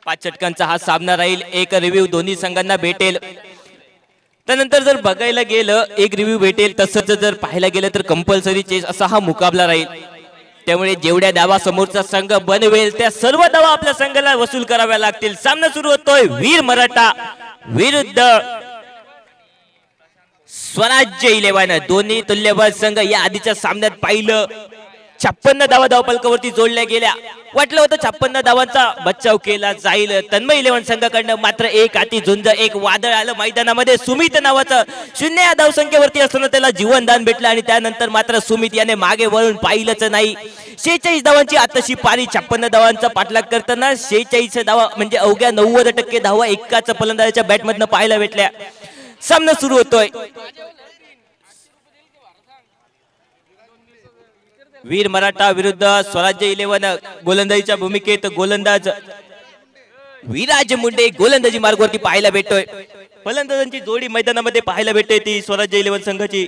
5 षटकांचा हा सामना राहील। एक रिव्ह्यू दोन्ही संघांना भेटेल। त्यानंतर जर बघायला गेलं एक रिव्ह्यू भेटेल, तसंच जर पाहायला गेलं तर कंपल्सरी चेस असा हा मुकाबला राहील। त्यामुळे जेवढ्या धावा समोरचा संघ बनवेल त्या सर्व धावा आपल्या संघाला वसूल कराव्या लागतील। सामना सुरू होतोय वीर मराठा विरुद्ध स्वराज्य 11। दोन्ही तुल्यबळ संघ या आधीच्या सामन्यात पाहिलं 56 धावा धावफलकावरती जोडल्या गेल्या। वाटलं होतं 56 धावांचा बचाव केला जाईल। तन्मय 11 संघाकडनं मात्र एक हाती झुंज, एक वादळ आलं मैदानामध्ये। सुमित नावाचं 0 या धावसंख्येवरती असताना त्याला जीवनदान भेटलं आणि त्यानंतर मात्र सुमित याने मागे वळून पाहिलंच नाही। 46 धावांची आताशी पारी 56 धावांचा पाठलाग करताना 46 धावा म्हणजे अवघ्या 90% धावा एकाच फलंदाजाच्या बॅटमधनं पाहायला भेटल्या। सामना सुरू होतोय वीर मराठा विरुद्ध स्वराज्य 11। गोलंदाजीच्या भूमिकेत गोलंदाज विराज मुंडे गोलंदाजी मार्गावरती पाहायला भेटतोय। फलंदाजांची जोडी मैदानामध्ये पाहायला भेटते ती स्वराज्य 11 संघाची।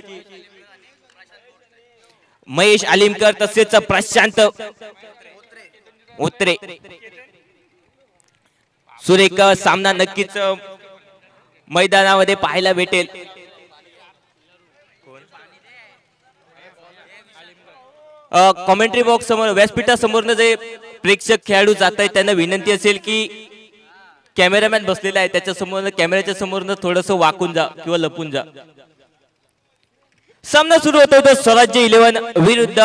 महेश आलिमकर तसेच प्रशांत ओत्रे। सुरेख सामना नक्कीच मैदानामध्ये पाहायला भेटेल। कमेंट्री बॉक्स समोर व्यासपीठासमोरनं जे प्रेक्षक खेळाडू जात आहेत त्यांना विनंती असेल की कॅमेरामॅन बसलेला आहे त्याच्या समोर कॅमेऱ्याच्या समोरनं थोडंसं वाकून जा किंवा लपून जा। सामना सुरू होतो स्वराज्य 11 विरुद्ध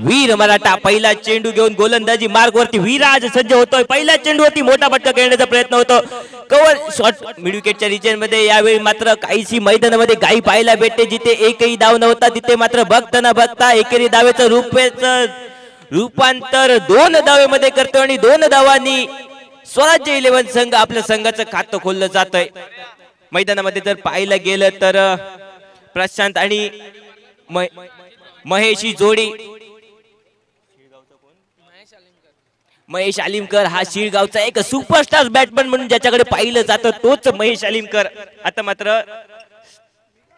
वीर मराठा। पहिला चेंडू घेऊन गोलंदाजी मार्गवरती विराज सज्ज होतोय। पहिल्या चेंडूवरती मोठा फटका खेळण्याचा प्रयत्न होतो। कव्हर शॉट मिड विकेटच्या रिजन मध्ये। यावेळी मात्र काहीशी मैदानामध्ये गाई पाहायला भेटते जिथे एकही धाव नव्हता तिथे मात्र बघता न बघता एकेरी धावेचं रूपांतर 2 धावेमध्ये करतो आणि 2 धावांनी स्वराज्य 11 संघ आपल्या संघाचं खातं खोललं जातंय। मैदानामध्ये जर पाहायला गेलं तर प्रशांत आणि महेश ही जोडी। महेश आलिमकर हा शिळगावचा एक सुपरस्टार बॅट्समन म्हणून ज्याच्याकडे पाहिलं जातं तोच महेश आलिमकर। आता मात्र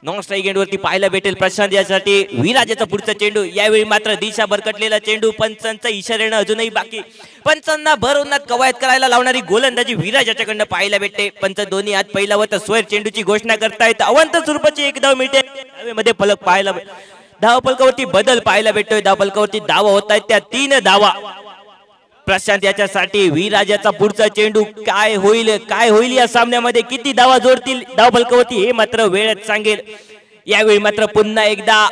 नॉन स्ट्राईक एंडवरती पाहायला भेटेल प्रशांत यासाठी विराजाचा पुढचा चेंडू। यावेळी मात्र दिशा भरकटलेला चेंडू पंचांचा इशाऱ्यानं अजूनही बाकी। पंचांना भरवून कवायत करायला लावणारी गोलंदाजी विराज याच्याकडनं पाहायला भेटते। पंच दोन्ही हात पहिला व स्वर चेंडूची घोषणा करतायत। अवंत स्वरूपाची एक धाव मिळते। धावेमध्ये फलक पाहायला धावफलकावरती बदल पाहायला भेटतोय। धावफलकावरती धावा होत आहेत त्या 3 धावा प्रशांत याच्यासाठी। विराजाचा पुढचा चेंडू काय होईल या सामन्यामध्ये किती धावा जोडतील धावफलकावरती हे मात्र वेळच सांगेल। यावेळी मात्र पुन्हा एकदा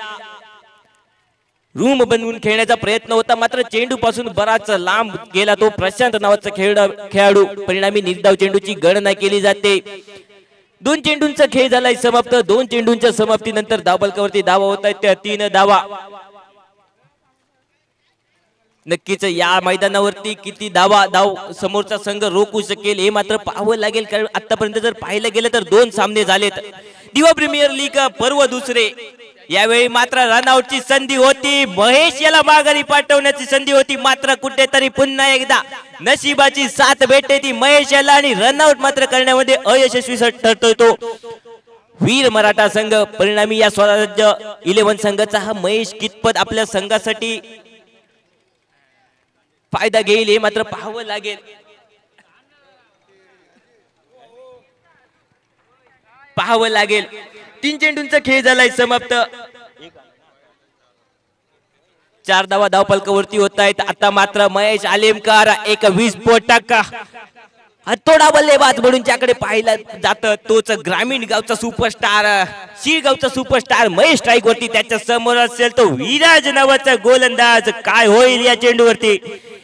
रूम बनवून खेळण्याचा प्रयत्न होता मात्र चेंडू पासून बराच लांब गेला तो प्रशांत नावाचा खेळाडू। परिणामी निर्धाव चेंडूची गणना केली जाते। 2 चेंडूंचा खेळ झालाय समाप्त। 2 चेंडूंच्या समाप्तीनंतर धावफलकावरती धावा होत आहेत त्या 3 धावा। नक्कीच या मैदानावरती किती धाव समोरचा संघ रोखू शकेल हे मात्र पाहावं लागेल। कारण आतापर्यंत जर पाहायला गेलं तर 2 सामने झालेत। दिवा प्रीमियर लीग पर्व दुसरे। यावेळी मात्र रनआउटची संधी होती। महेश याला माघारी पाठवण्याची संधी होती मात्र कुठेतरी पुन्हा एकदा नशिबाची साथ भेटते ती महेश याला आणि रनआउट मात्र करण्यामध्ये अयशस्वी ठरतोय तो वीर मराठा संघ। परिणामी या स्वराज्य 11 संघाचा हा महेश कितपत आपल्या संघासाठी फायदा घेईल हे मात्र पाहावं लागेल। पाहावं लागेल। 3 चेंडूंचा खेळ झालाय समाप्त। 4 धावा धावफलकावरती होत आहेत। आता मात्र महेश आलेमकर एक विस्फोटक हातोडा बल्लेबाज म्हणून ज्याकडे पाहिला जातं तोच ग्रामीण गावचा सुपरस्टार शिळगावचा सुपरस्टार महेश स्ट्राईक वरती। त्याच्या समोर असेल तो विराज नावाचा गोलंदाज। काय होईल या चेंडूवरती?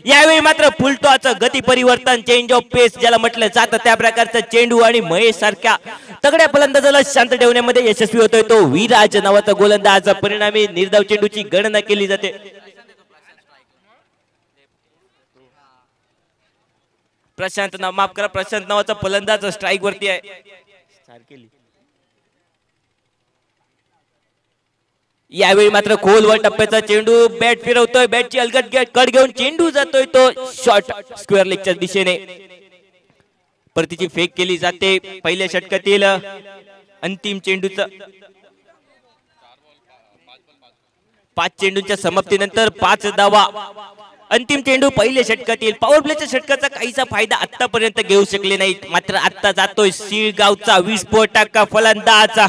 यावेळी मात्र फुलटॉचं गती परिवर्तन चेंज ऑफ पेस ज्याला म्हटलं जातं त्या प्रकारचा चेंडू आणि महेश सारख्या तगड्या फलंदाजाला शांत ठेवण्यामध्ये यशस्वी होतोय तो विराज नावाचा गोलंदाज। परिणामी निर्धाव चेंडूची गणना केली जाते। प्रशांत नावाचा फलंदाज स्ट्राईक वरती आहे। यावेळी मात्र खोलवर टप्प्याचा चेंडू बॅट फिरवतोय। बॅटची अलगट कट घेऊन चेंडू जातोय तो शॉट स्क्वेअर लेगच्या दिशेने। परतीची फेक केली जाते। पहिल्या षटकातील अंतिम चेंडूचा 5 चेंडूंच्या समाप्तीनंतर 5 धावा अंतिम चेंडू पहिल्या षटकातील पॉवर प्लेच्या षटकाचा काहीसा फायदा आतापर्यंत घेऊ शकले नाहीत, मात्र आता जातोय शिळगावचा विस्फोटक फलंदाज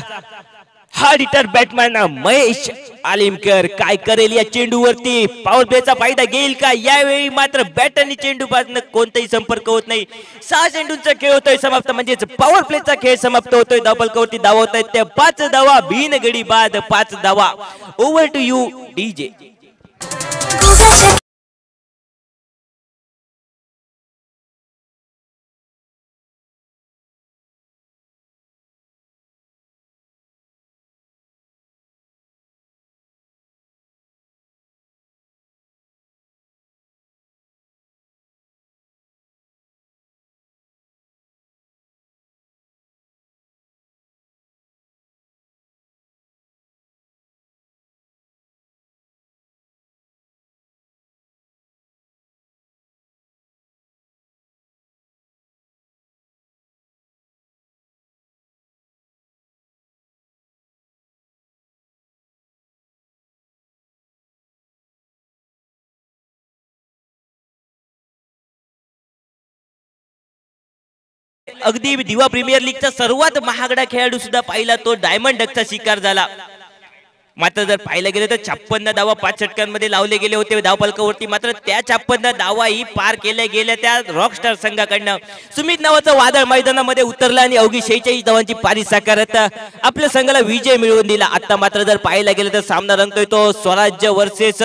hard hitter batsman Mahesh Alimkar. काय करेल या चेंडूवरती, पॉवर प्लेचा फायदा घेईल का? यावेळी मात्र बॅट आणि चेंडू पासून कोणताही संपर्क होत नाही. 6 चेंडूंचा खेळ होतोय समाप्त, म्हणजेच पॉवर प्लेचा खेळ समाप्त होतोय. धावफलकावरती धावा होत आहेत त्या 5 धावा, बिन गडी बाद 5 धावा. Over to you DJ. अगदी दिवा प्रीमियर लीगचा सर्वात महागडा खेळाडू सुद्धा पाहिला तो डायमंड डकचा शिकार झाला. मात्र जर पाहिलं गेलं तर 56 धावा 5 षटकांमध्ये लावले गेले होते धावफलकावरती. मात्र त्या 56 धावाही पार केल्या गेल्या त्या रॉकस्टार संघाकडनं. सुमित नावाचं वादळ मैदानामध्ये उतरलं आणि अवघी 46 धावांची पारी साकारत आपल्या संघाला विजय मिळवून दिला. आता मात्र जर पाहिलं गेलं तर सामना रंगतोय तो स्वराज्य वर्सेस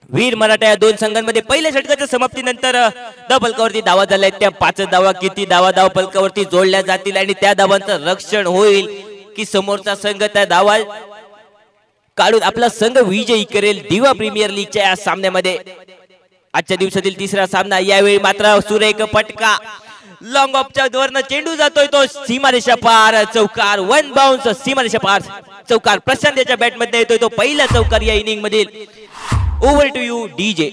वीर मराठा या दोन संघांमध्ये. पहिल्या षटकाच्या समाप्तीनंतर धावफलकावरती धावा झाल्या त्या 5 धावा किती धावफलकावरती जोडल्या जातील आणि त्या धावांचं रक्षण होईल की समोरचा संघ त्या धावा काढून आपला संघ विजयी करेल दिवा प्रीमियर लीगच्या या सामन्यामध्ये. आजच्या दिवसातील तिसरा सामना. यावेळी मात्र सुरेख फटका लॉंग ऑफच्या वरनं चेंडू जातोय तो सीमारेषा पार चौकार. 1 बाउन्स सीमारेषा पार चौकार. प्रशांत याच्या बॅट मध्ये येतोय तो पहिला चौकार या इनिंग मधील. Over to you DJ.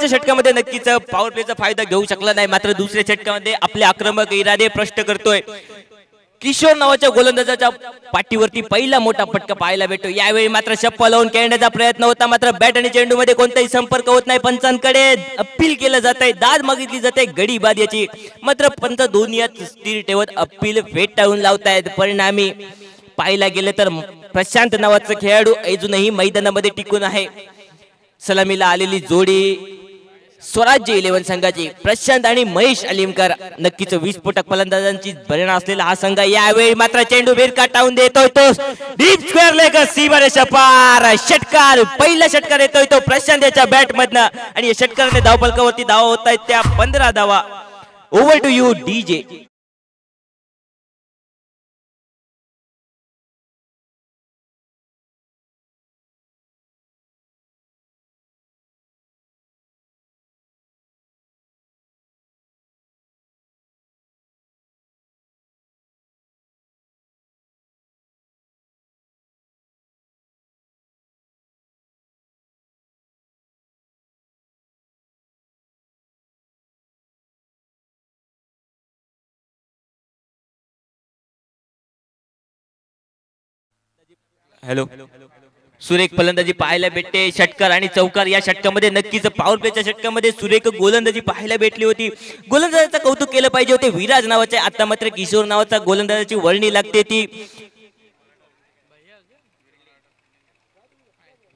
षटकामध्ये नक्कीच पॉवर प्लेचा फायदा घेऊ शकला नाही. मात्र दुसऱ्या षटकामध्ये आपले आक्रमक इरादे प्रश्न करतोय. किशोर नावाच्या गोलंदाजाच्या पाठीवरती पहिला मोठा फटका पाहायला भेटतो. यावेळी मात्र शप्पा लावून खेळण्याचा प्रयत्न होता, मात्र बॅट आणि चेंडू मध्ये कोणताही संपर्क होत नाही. पंचांकडे अपील केलं जात आहे, दाद मागितली जाते गडी बाद याची. मात्र पंच दोन्ही स्थिर ठेवत अपील फेटाळून लावतायत. परिणामी पाहायला गेलं तर प्रशांत नावाचा खेळाडू अजूनही मैदानामध्ये टिकून आहे. सलामीला आलेली जोडी स्वराज्य 11 संघाची प्रशांत आणि महेश आलिमकर. नक्कीच विस्फोटक फलंदाजांची भरणा असलेला हा संघ. यावेळी मात्र चेंडू भिरका टाळून देतोय तो डीप स्क्वेअर लेग सीमारेषा पार षटकार. पहिला षटकार येतोय तो प्रशांत याच्या बॅट मधनं आणि या षटकाराने धावफलकावरती धावा होत आहेत त्या 15 धावा. Over to you DJ. Hello. सुरेख फलंदाजी पाहायला भेटते. षटकार आणि चौकार या षटकामध्ये नक्कीच पॉवर प्लेच्या षटकामध्ये सुरेख गोलंदाजी पाहायला भेटली होती. गोलंदाजाचं कौतुक केलं पाहिजे होते विराज नावाचे. आता मात्र किशोर नावाचा गोलंदाजाची वर्णी लागते ती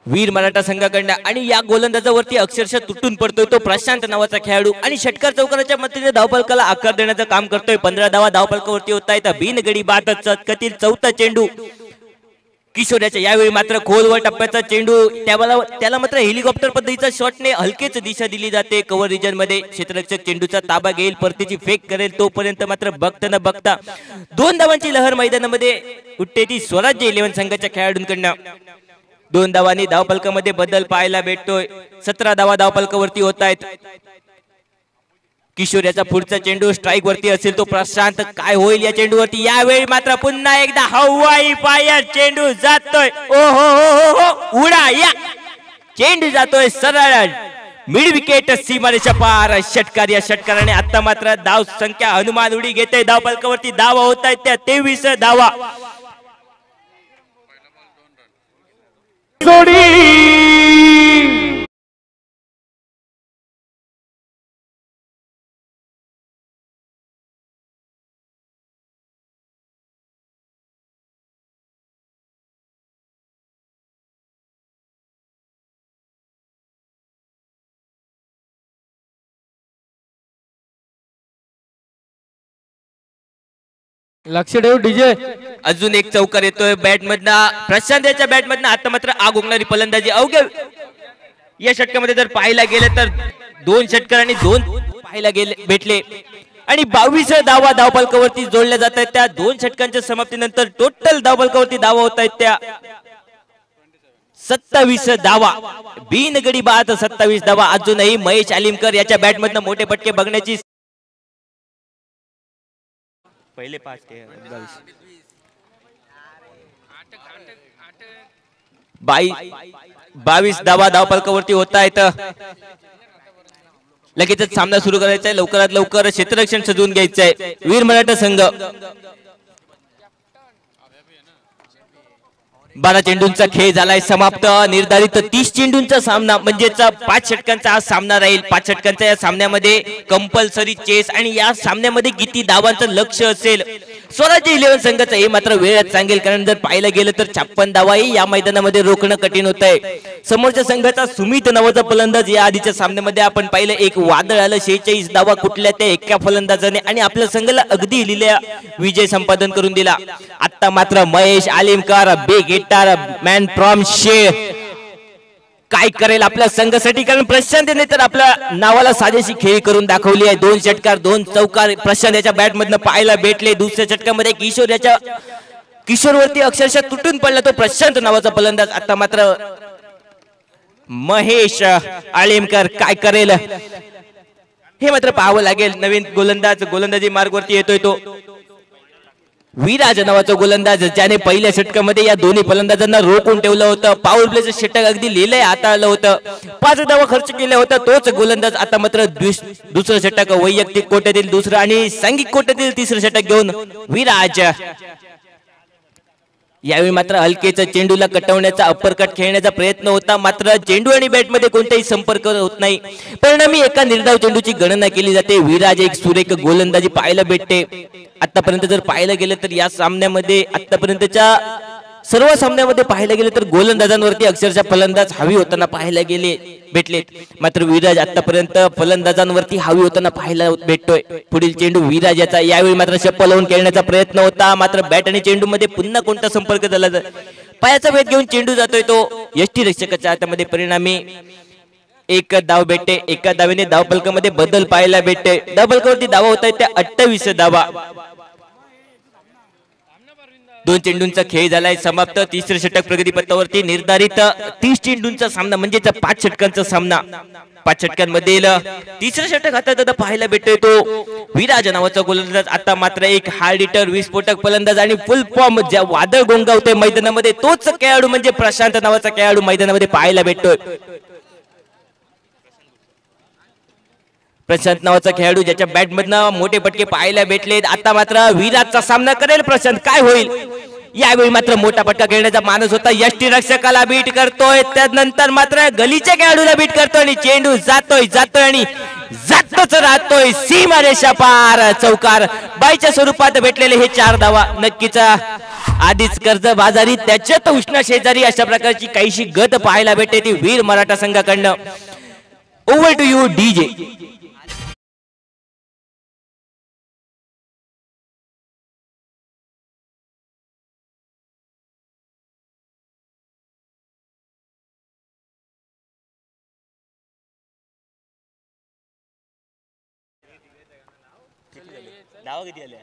वीर मराठा संघाकडनं. आणि या गोलंदाजावरती अक्षरशः तुटून पडतोय तो प्रशांत नावाचा खेळाडू आणि षटकार चौकाराच्या मदतीने धावफलकाला आकार देण्याचं काम करतोय. 15 धावा धावफलकावरती होत आहेत. बिन गडी बाद चतकतील चौथा चेंडू किशोराच्या. यावेळी मात्र खोलवर टप्प्याचा चेंडू त्याला मात्र हेलिकॉप्टर पद्धतीचा शॉटने हलकेच दिशा दिली जाते. कव्हर रिजन मध्ये क्षेत्ररक्षक चेंडूचा ताबा घेईल, परतीची फेक करेल. तोपर्यंत मात्र बघता न बघता 2 धावांची लहर मैदानामध्ये उठते ती स्वराज्य 11 संघाच्या खेळाडूंकडनं. 2 धावांनी धावफलकामध्ये बदल पाहायला भेटतोय. 17 धावा धावफलकावरती होत आहेत. किशोर याचा पुढचा चेंडू स्ट्राइक वरती असेल तो प्रशांत, काय होईल या चेंडूवरती? यावेळी मात्र पुन्हा एकदा हवाई फायर चेंडू जातोय, ओ हो हो हो उडा या, चेंडू जातोय सरळ मिड विकेट सीमारेषा पार. षटकार, या षटकाराने आता मात्र धाव संख्या हनुमान उडी घेते. धाव फलकावरती धावा होत आहेत त्या 23 धावा. लक्ष ठेव डीजे. अजून एक चौकार येतोय बॅट मधनं, प्रशांत याच्या बॅट मधनं आता मात्र आग उगणारी फलंदाजी. अवघ्या या षटकामध्ये जर पाहायला गेलं तर 2 षटकार आणि 2 पाहायला गेले भेटले आणि 22 धावा धावफलकावरती जोडल्या जात आहेत. त्या 2 षटकांच्या समाप्तीनंतर टोटल धावफलकावरती धावा होत आहेत त्या 27 धावा. बिनगडी बाद 27 धावा. अजूनही महेश आलिमकर याच्या बॅट मधनं मोठे फटके बघण्याची पहिले 5 22 धावा धावफलकावरती होत आहेत. लगेचच सामना सुरू करायचा आहे. लवकरात लवकर क्षेत्ररक्षण सजवून घ्यायचं आहे वीर मराठा संघ. 12 चेंडूंचा खेळ झालाय समाप्त. निर्धारित 30 चेंडूंचा सामना म्हणजेच 5 षटकांचा हा सामना राहील. 5 षटकांच्या या सामन्यामध्ये कंपल्सरी चेस आणि या सामन्यामध्ये किती धावांचं लक्ष असेल स्वराज्य 11 संघाचं हे मात्र वेळात सांगेल. कारण जर पाहायला गेलं तर 56 धावाही या मैदानामध्ये रोखणं कठीण होत आहे. समोरच्या संघाचा सुमित नावाचा फलंदाज या आधीच्या सामन्यामध्ये आपण पाहिलं एक वादळ आलं. 46 धावा कुठल्या त्या एका फलंदाजाने आणि आपल्या संघाला अगदी लिहिल्या विजय संपादन करून दिला. आता मात्र Mahesh Alimkar big hitter man from शेर काय करेल आपल्या संघासाठी? कारण प्रशांतने तर आपल्या नावाला साजेशी खेळी करून दाखवली आहे. 2 षटकार 2 चौकार प्रशांत याच्या बॅट मधनं पाहायला भेटले. दुसऱ्या षटकामध्ये किशोरवरती अक्षरशः तुटून पडला तो प्रशांत नावाचा फलंदाज. आता मात्र महेश आलिमकर काय करेल हे मात्र पाहावं लागेल. नवीन गोलंदाजी मार्गवरती येतोय तो विराज नावाचा गोलंदाज, ज्याने पहिल्या षटकामध्ये या दोन्ही फलंदाजांना रोखून ठेवलं होतं. पॉवर प्लेचं षटक अगदी लिहिलंय आता आलं होतं. 5 धावा खर्च केला होता तोच गोलंदाज आता मात्र दुसरं षटक वैयक्तिक कोट्यातील दुसरं आणि सांघिक कोट्यातील तिसरं षटक घेऊन विराज. यावेळी मात्र हलकेच चेंडूला कटवण्याचा अपरकट खेळण्याचा प्रयत्न होता. मात्र चेंडू आणि बॅट मध्ये कोणताही संपर्क होत नाही. परिणामी एका निर्धाव चेंडूची गणना केली जाते. विराज एक सुरेख गोलंदाजी पाहायला भेटते. आतापर्यंत जर पाहायला गेलं तर या सामन्यामध्ये आतापर्यंतच्या सर्व सामन्यामध्ये पाहायला गेलं तर गोलंदाजांवरती अक्षरशः फलंदाज हावी होताना पाहायला भेटलेत. मात्र विराज आतापर्यंत फलंदाजांवरती हावी होताना पाहायला भेटतोय. पुढील चेंडू विराज याचा. यावेळी मात्र शप्पल लावून खेळण्याचा प्रयत्न होता. मात्र बॅट आणि चेंडू मध्ये पुन्हा कोणता संपर्क झाला? पायाचा वेध घेऊन चेंडू जातोय तो यष्टी रक्षकाच्या हातामध्ये. परिणामी एक धाव भेटते. एका धावेने धाव फलकामध्ये बदल पाहायला भेटते. धाव फलकावरती धावा होत आहेत त्या 28 धावा. 2 चेंडूंचा खेळ झालाय समाप्त. तिसरं षटक प्रगतीपथावरती. निर्धारित 30 चेंडूंचा सामना म्हणजेच 5 षटकांचा सामना. 5 षटकांमधील तिसरं षटक हातात आता पाहायला भेटतोय तो विराज नावाचा गोलंदाज. आता मात्र एक हार्ड हिटर विस्फोटक फलंदाज आणि फुल फॉर्म ज्या वादळ गोंगावतोय मैदानामध्ये तोच खेळाडू म्हणजे प्रशांत नावाचा खेळाडू मैदानामध्ये पाहायला भेटतोय. प्रशांत नावाचा खेळाडू ज्याच्या बॅट मधनं मोठे फटके पाहायला भेटलेत. आता मात्र विराजचा सामना करेल प्रशांत. काय होईल? यावेळी मात्र मोठा फटका खेळण्याचा मानस होता. यष्टी रक्षकाला बीट करतोय. त्यानंतर मात्र गलीच्या खेळाडूला बीट करतोय आणि चेंडू जातोय आणि जातच राहतोय सीमारेषा पार. चौकार बाईच्या स्वरूपात भेटलेले हे 4 धावा. नक्कीच आधीच कर्ज बाजारी त्याच्यात उष्ण शेजारी अशा प्रकारची काहीशी गत पाहायला भेटते ती वीर मराठा संघाकडनं. Over to you DJ. धावा किती आल्या?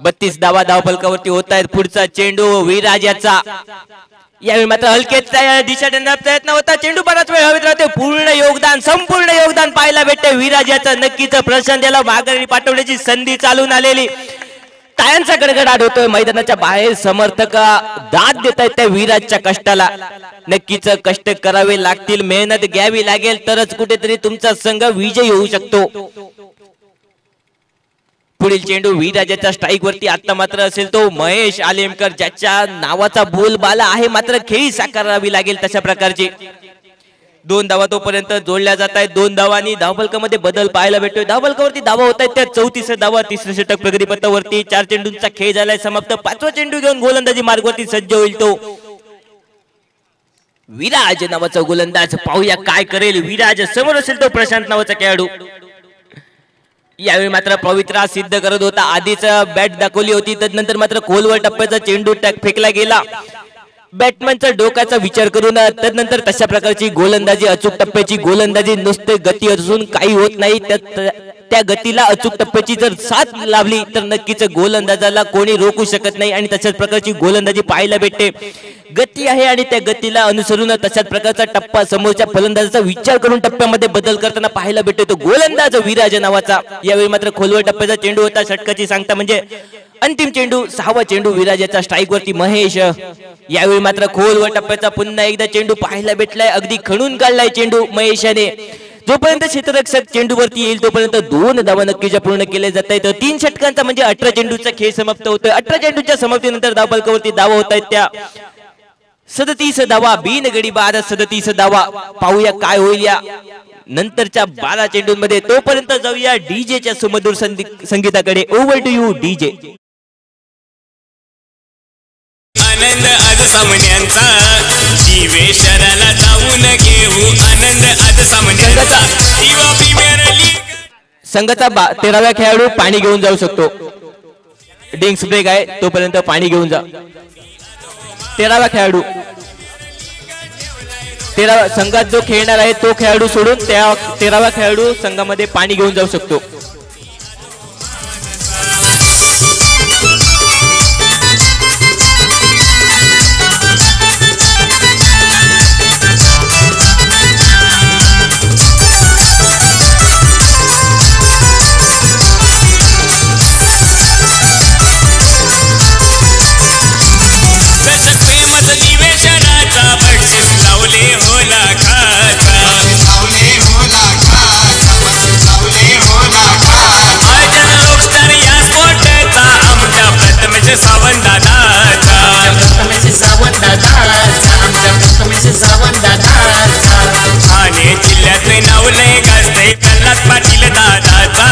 32 धावा धाव फलकावरती होत आहेत. पुढचा चेंडू विराज याचा. यावेळी मात्र हलकेच दिशा देण्याचा प्रयत्न होता, चेंडू बराच वेळ हवेत राहते, संपूर्ण योगदान पाहायला भेटते विराज याचं. नक्कीच प्रशांत याला माघारी पाठवण्याची संधी चालून आलेली, टाळ्यांचा गडगडाट होतोय मैदानाच्या बाहेर. समर्थक दाद देत आहेत त्या विराजच्या कष्टाला. नक्कीच कष्ट करावे लागतील, मेहनत घ्यावी लागेल, तरच कुठेतरी तुमचा संघ विजयी होऊ शकतो. पुढील चेंडू विराजाच्या स्ट्राईक वरती आता मात्र असेल तो महेश आलेमकर, ज्याच्या नावाचा बोलबाला आहे, मात्र खेळी साकारावी लागेल तशा प्रकारची. 2 धावा तोपर्यंत जोडल्या जात आहेत. 2 धावांनी धावफलकामध्ये बदल पाहायला भेटतोय. धावफलकावरती धावा होत आहेत त्या 34 धावा. 3रे षटक प्रगतीपथावरती. 4 चेंडूंचा खेळ झालाय समाप्त. 5वा चेंडू घेऊन गोलंदाजी मार्गावरती सज्ज होईल तो विराज नावाचा गोलंदाज. पाहूया काय करेल विराज. समोर असेल तो प्रशांत नावाचा खेळाडू. यावेळी मात्र पवित्रा सिद्ध करत होता. आधीच बॅट दाखवली होती, त्यानंतर मात्र खोलवर टप्प्याचा चेंडू फेकला गेला. बॅटमॅनचा डोक्याचा विचार करून त्यानंतर तशा प्रकारची गोलंदाजी, अचूक टप्प्याची गोलंदाजी. नुसते गती असून काही होत नाही, त्या गतीला अचूक टप्प्याची जर साथ लाभली तर नक्कीच गोलंदाजाला कोणी रोखू शकत नाही आणि तशाच प्रकारची गोलंदाजी पाहायला भेटते. गती आहे आणि त्या गतीला अनुसरून तशाच प्रकारचा टप्पा समोरच्या फलंदाजाचा विचार करून टप्प्यामध्ये बदल करताना पाहायला भेटतो तो गोलंदाज विराज नावाचा. यावेळी मात्र खोलवर टप्प्याचा चेंडू होता. षटकाची सांगता म्हणजे अंतिम चेंडू, 6वा चेंडू विराजाचा स्ट्राईक वरती महेश. यावेळी मात्र खोलवर टप्प्याचा पुन्हा एकदा चेंडू पाहायला भेटलाय. अगदी खणून काढलाय चेंडू महेशाने. जोपर्यंत क्षेत्ररक्षक चेंडूवरती येईल तोपर्यंत 2 धावा नक्कीच पूर्ण केले जात आहेत. 3 षटकांचा म्हणजे 18 चेंडूचा खेळ समाप्त होतोय. 18 चेंडूच्या समाप्तीनंतर धावफलकावरती धावा होत आहेत त्या 37 धावा. बिनगडी बाद 37 धावा. पाहूया काय होईल या नंतरच्या 12 चेंडूंमध्ये. तोपर्यंत जाऊया डीजेच्या सुमधुर संगीताकडे. Over to you DJ. आनंद आज सामन्यांचा दिवेशराला जाऊन घेऊ. आनंद आज सामन्यांचा दिवा प्रीमियर लीग. संघाचा 13वा खेळाडू पाणी घेऊन जाऊ शकतो. ड्रिंक्स ब्रेक आहे, तोपर्यंत पाणी घेऊन जा. 13वा खेळाडू, 13 संघात जो खेळणार आहे तो खेळाडू सोडून त्या 13वा खेळाडू संघामध्ये पाणी घेऊन जाऊ शकतो. ठाणे जिल्ह्यात नावलंय गाजतंय प्रल्हाद पाटील दादाचा.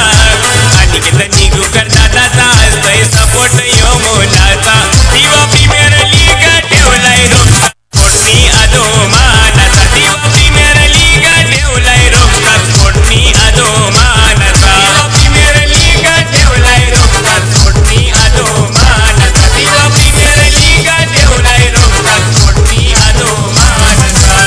अनिकेत निगुकर दादाचा असतंय सपोर्ट यो मोलाचा. दिवा प्रीमियर लीग ठेवलाय रोखतात कोटणी अधोमानाचा. दिवा प्रीमियर लीग ठेवलाय रोखतात कोटणी अधोमानाचा. दिवा प्रीमियर लीग ठेवलाय रोखतात कोटणी अधोमानाचा. दिवा प्रीमियर लीग ठेवलाय रोखतात कोटणी अधोमानाचा.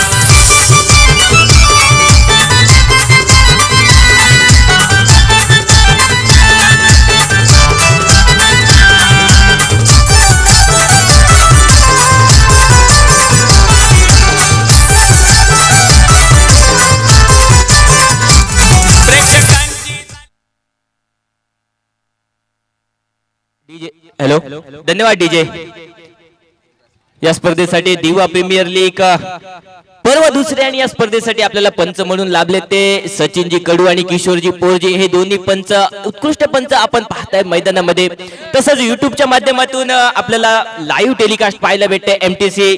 हॅलो, धन्यवाद डीजे. या स्पर्धेसाठी दिवा प्रीमियर लीग पर्व दुसरे आणि या स्पर्धेसाठी आपल्याला पंच म्हणून लाभले ते सचिनजी कडू आणि किशोरजी पोरजी. हे दोन्ही पंच उत्कृष्ट पंच आपण पाहताय मैदानामध्ये. तसंच युट्यूबच्या माध्यमातून आपल्याला लाईव्ह टेलिकास्ट पाहायला भेटते. MTC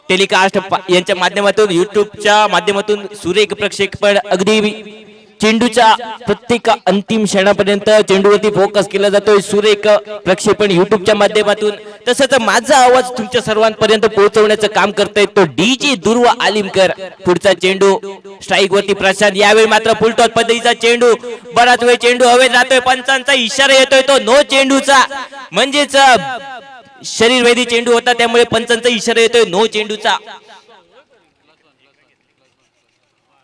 टेलिकास्ट यांच्या माध्यमातून, युट्यूबच्या माध्यमातून सुरेख प्रक्षेपण. अगदी चेंडूच्या प्रत्येक अंतिम क्षणापर्यंत चेंडूवरती फोकस केला जातोय. सुरेख प्रक्षेपण युट्यूबच्या माध्यमातून. तसंच माझा आवाज तुमच्या सर्वांपर्यंत पोहोचवण्याचं काम करतोय तो डीजे दुर्वा आलिमकर. पुढचा चेंडू स्ट्राईक वरती प्रशांत. यावेळी मात्र फुलटॉस पद्धतीचा चेंडू. बराच वेळ चेंडू हवेत राहतोय. पंचांचा इशारा येतोय तो नो चेंडूचा, म्हणजेच शरीरवेधी चेंडू होता त्यामुळे पंचांचा इशारा येतोय नो चेंडूचा.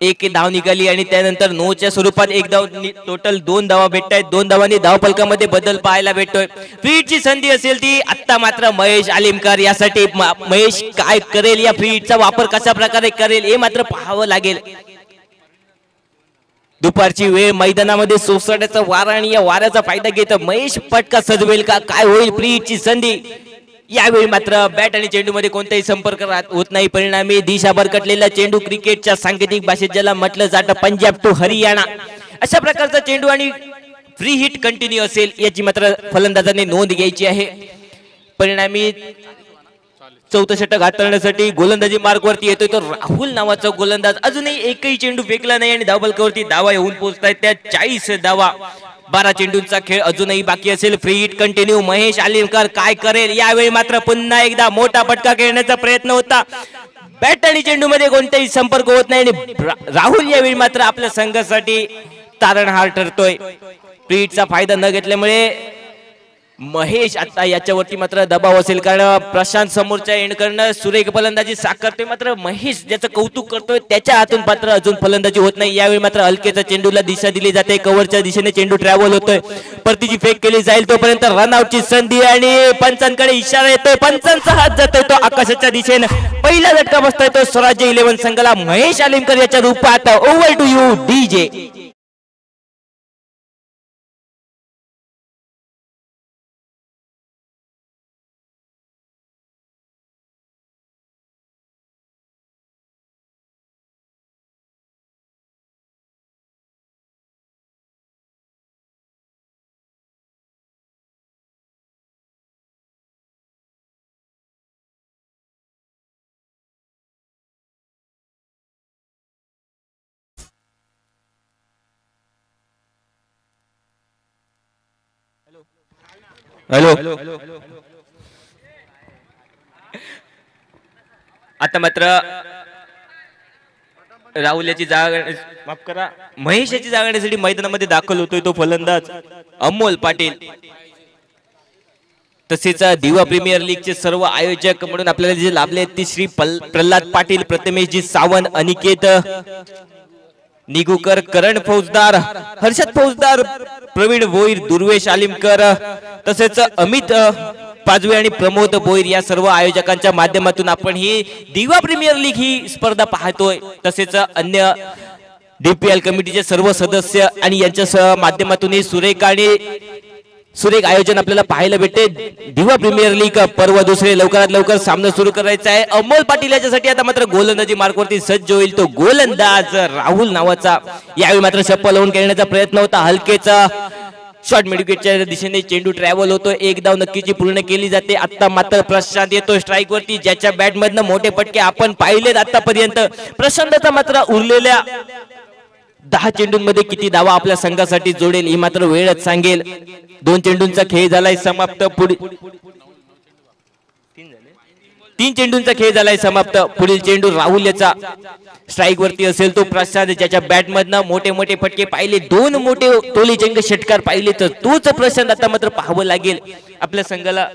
एक धाव निघाली आणि त्यानंतर नोच्या स्वरूपात एक धाव, टोटल 2 धावा भेटत आहेत. 2 धावांनी धावफलकामध्ये बदल पाहायला भेटतोय. फ्री ची संधी असेल ती आता मात्र महेश आलिमकर यासाठी महेश काय करेल, या फ्री चा वापर कशा प्रकारे करेल हे मात्र पाहावं लागेल. दुपारची वेळ, मैदानामध्ये सोसाट्याचा वारा आणि या वाऱ्याचा फायदा घेत महेश पटका सजवेल का, काय होईल फ्री ची संधी. यावेळी मात्र बॅट आणि चेंडू मध्ये कोणताही संपर्क होत नाही. परिणामी दिशा भरकटलेला चेंडू, क्रिकेटच्या सांकेतिक भाषेत ज्याला म्हटलं जातं पंजाब टू हरियाणा, अशा प्रकारचा चेंडू आणि फ्री हिट कंटिन्यू असेल याची मात्र फलंदाजांनी नोंद घ्यायची आहे. परिणामी चौथं षटक हाताळण्यासाठी गोलंदाजी मार्कवरती येतोय तो राहुल नावाचा गोलंदाज. अजूनही एकही चेंडू फेकला नाही आणि धावफलकावरती धावा येऊन पोहोचतायत त्या 40 धावा. 12 चेंडूंचा खेळ अजूनही बाकी असेल. Free hit continue. Mahesh Alimkar काय करेल, यावेळी मात्र पुन्हा एकदा मोठा फटका खेळण्याचा प्रयत्न होता. बॅट आणि चेंडू मध्ये कोणताही संपर्क होत नाही आणि राहुल यावेळी मात्र आपल्या संघासाठी तारणहार ठरतोय. फ्री हिटचा फायदा न घेतल्यामुळे महेश आता याच्यावरती मात्र दबाव असेल, कारण प्रशांत समोरच्या एंडकडनं सुरेख फलंदाजी साकारतोय, मात्र महेश ज्याचं कौतुक करतोय त्याच्या हातून मात्र अजून फलंदाजी होत नाही. यावेळी मात्र हलकेचा चेंडूला दिशा दिली जाते. कव्हरच्या दिशेने चेंडू ट्रॅव्हल होतोय. परतीची फेक केली जाईल तोपर्यंत रनआउटची संधी आणि पंचांकडे इशारा येतोय. पंचांचा हात जातोय तो आकाशाच्या दिशेने. पहिला झटका बसतोय तो स्वराज्य 11 संघाला महेश आलिमकर याच्या रूपात. Over to you DJ. Hello, आता मात्र राहुल याची जागा, माफ करा, महेश याची जागा घेण्यासाठी मैदानामध्ये दाखल होतोय तो फलंदाज अमोल पाटील. तसेच दिवा प्रीमियर लीगचे सर्व आयोजक म्हणून आपल्याला जे लाभले ते श्री प्रल्हाद पाटील, प्रथमेशजी सावंत, अनिकेत निगुकर, करण फौजदार, हर्षद फौजदार, प्रवीण भोईर, दुर्वेश आलिमकर, तसेच अमित पाजवे आणि प्रमोद भोईर या सर्व आयोजकांच्या माध्यमातून आपण ही दिवा प्रीमियर लीग ही स्पर्धा पाहतोय. तसेच अन्य डीपीएल कमिटीचे सर्व सदस्य आणि यांच्या माध्यमातून ही सुरेख आयोजन आपल्याला पाहायला भेटते. दिवा प्रीमियर लीग पर्व दुसरे लवकरात लवकर सामना सुरू करायचा आहे. अमोल पाटील याच्यासाठी आता मात्र गोलंदाजी मार्कवरती सज्ज होईल तो गोलंदाज राहुल नावाचा. यावेळी मात्र शप्पल लावून खेळण्याचा प्रयत्न होता. हलकेचा शॉर्ट मिडविकेटच्या दिशेने चेंडू ट्रॅव्हल होतो. एक धाव नक्कीची पूर्ण केली जाते. आता मात्र प्रशांत येतो स्ट्राईक वरती, ज्याच्या बॅट मधनं मोठे फटके आपण पाहिलेत आतापर्यंत. प्रशांतचा मात्र उरलेल्या 10 चेंडूंमध्ये किती धावा आपल्या संघासाठी जोडेल ही मात्र वेळच सांगेल. 2 चेंडूंचा खेळ झालाय समाप्त. 3 चेंडूंचा खेळ झालाय समाप्त. पुढील चेंडू राहुल याचा स्ट्राईक वरती असेल तो प्रशांत, ज्याच्या बॅट मधनं मोठे मोठे फटके पाहिले, 2 मोठे टोलीचंग षटकार पाहिले, तर तोच प्रशांत आता मात्र पाहावं लागेल आपल्या संघाला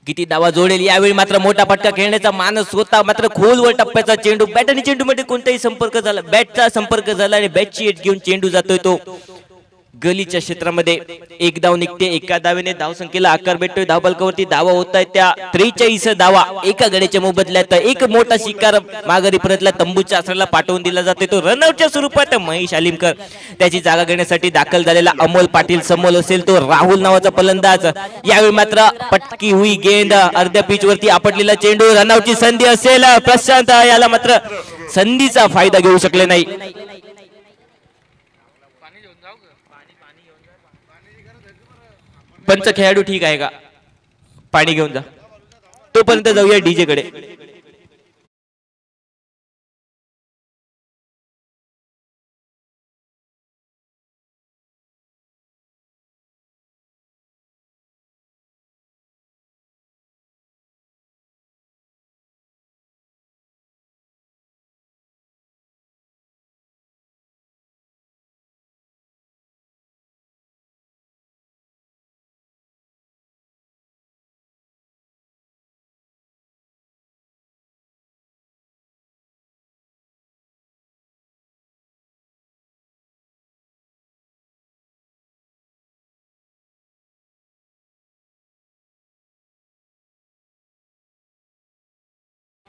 किती धावा जोडेल. यावेळी मात्र मोठा फटका खेळण्याचा मानस होता, मात्र खोलवर टप्प्याचा चेंडू, बॅट आणि चेंडू मध्ये कोणताही संपर्क झाला, बॅटचा संपर्क झाला आणि बॅटची एट घेऊन चेंडू जातोय तो गलीच्या क्षेत्रामध्ये. एक धाव निघते. एका धावेने धावसंख्येला आकार भेटतोय. धावफलकावरती धावा होत आहेत त्या 43 धावा एका गड्याच्या मोबदल्यात. एक मोठा शिकार माघारी परतला, तंबूच्या आसराला पाठवून दिला जातोय तो रनआउटच्या स्वरूपात. महेश आलिमकर त्याची जागा घेण्यासाठी दाखल झालेला अमोल पाटील समोर असेल तो राहुल नावाचा फलंदाज. यावेळी मात्र पटकी हुई गेंद, अर्ध्या पिच वरती आपटलेला चेंडू, रनआउटची संधी असेल. प्रशांत याला मात्र संधीचा फायदा घेऊ शकले नाही. पंच खेळाडू ठीक आहे का, पाणी घेऊन जा. तोपर्यंत जाऊया डीजे कडे.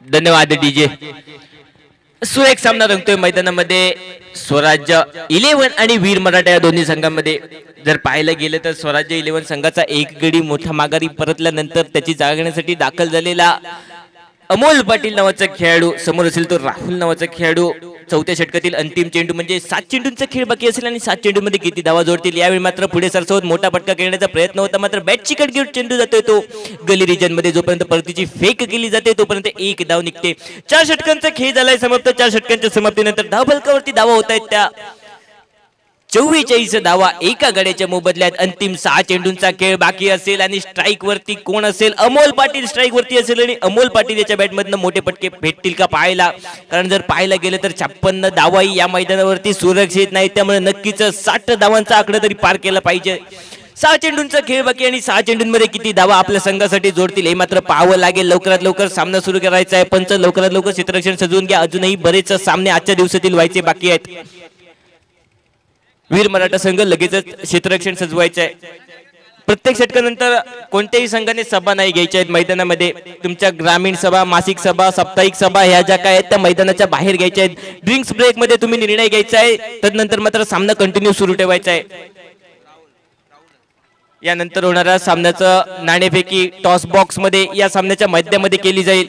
धन्यवाद डीजे. सुरेख सामना रंगतोय मैदानामध्ये स्वराज्य 11 आणि वीर मराठा या दोन्ही संघांमध्ये. जर पाहायला गेलं तर स्वराज्य 11 संघाचा एक गडी मोठा माघारी परतल्यानंतर त्याची जागा घेण्यासाठी दाखल झालेला अमोल पाटील नावाचा खेळाडू, समोर असेल तो राहुल नावाचा खेळाडू. चौथ्या षटकातील अंतिम चेंडू म्हणजे 7 चेंडूंचा खेळ बाकी असेल आणि 7 चेंडूमध्ये किती धावा जोडतील यावेळी मात्र पुढे सरसवत मोठा फटका खेळण्याचा प्रयत्न होता, मात्र बॅटची कट घेऊन चेंडू जातोय तो गली रिजन मध्ये. जोपर्यंत परतीची फेक केली जाते तोपर्यंत एक धाव निघते. 4 षटकांचा खेळ झालाय समाप्त. 4 षटकांच्या समाप्तीनंतर धावफलकावरती धावा होत आहेत त्या 44 धावा एका गड्याच्या मोबदल्यात. अंतिम 6 चेंडूंचा खेळ बाकी असेल आणि स्ट्राईक वरती कोण असेल? अमोल पाटील स्ट्राईक वरती असेल आणि अमोल पाटील याच्या बॅटमधनं मोठे पटके भेटतील का पाहायला. कारण जर पाहायला गेलं तर 56 धावाही या मैदानावरती सुरक्षित नाही, त्यामुळे नक्कीच 60 धावांचा आकडा तरी पार केला पाहिजे. 6 चेंडूंचा खेळ बाकी आणि 6 चेंडूंमध्ये किती धावा आपल्या संघासाठी जोडतील हे मात्र पाहावं लागेल. लवकरात लवकर सामना सुरू करायचा आहे. पंच लवकरात लवकर क्षेत्ररक्षण सजवून घ्या. अजूनही बरेच सामने आजच्या दिवसातील व्हायचे बाकी आहेत. वीर मराठा संघ लगेचच क्षेत्ररक्षण सजवायचं आहे. प्रत्येक षटकानंतर कोणत्याही संघाने सभा नाही घ्यायच्या आहेत मैदानामध्ये. तुमच्या ग्रामीण सभा, मासिक सभा, साप्ताहिक सभा ह्या ज्या काय आहेत त्या मैदानाच्या बाहेर घ्यायच्या आहेत. ड्रिंक्स ब्रेक मध्ये तुम्ही निर्णय घ्यायचा आहे, तदनंतर मात्र सामना कंटिन्यू सुरू ठेवायचा आहे. यानंतर होणाऱ्या सामन्याचं नाणेफेकी टॉस बॉक्स मध्ये या सामन्याच्या मध्यामध्ये केली जाईल.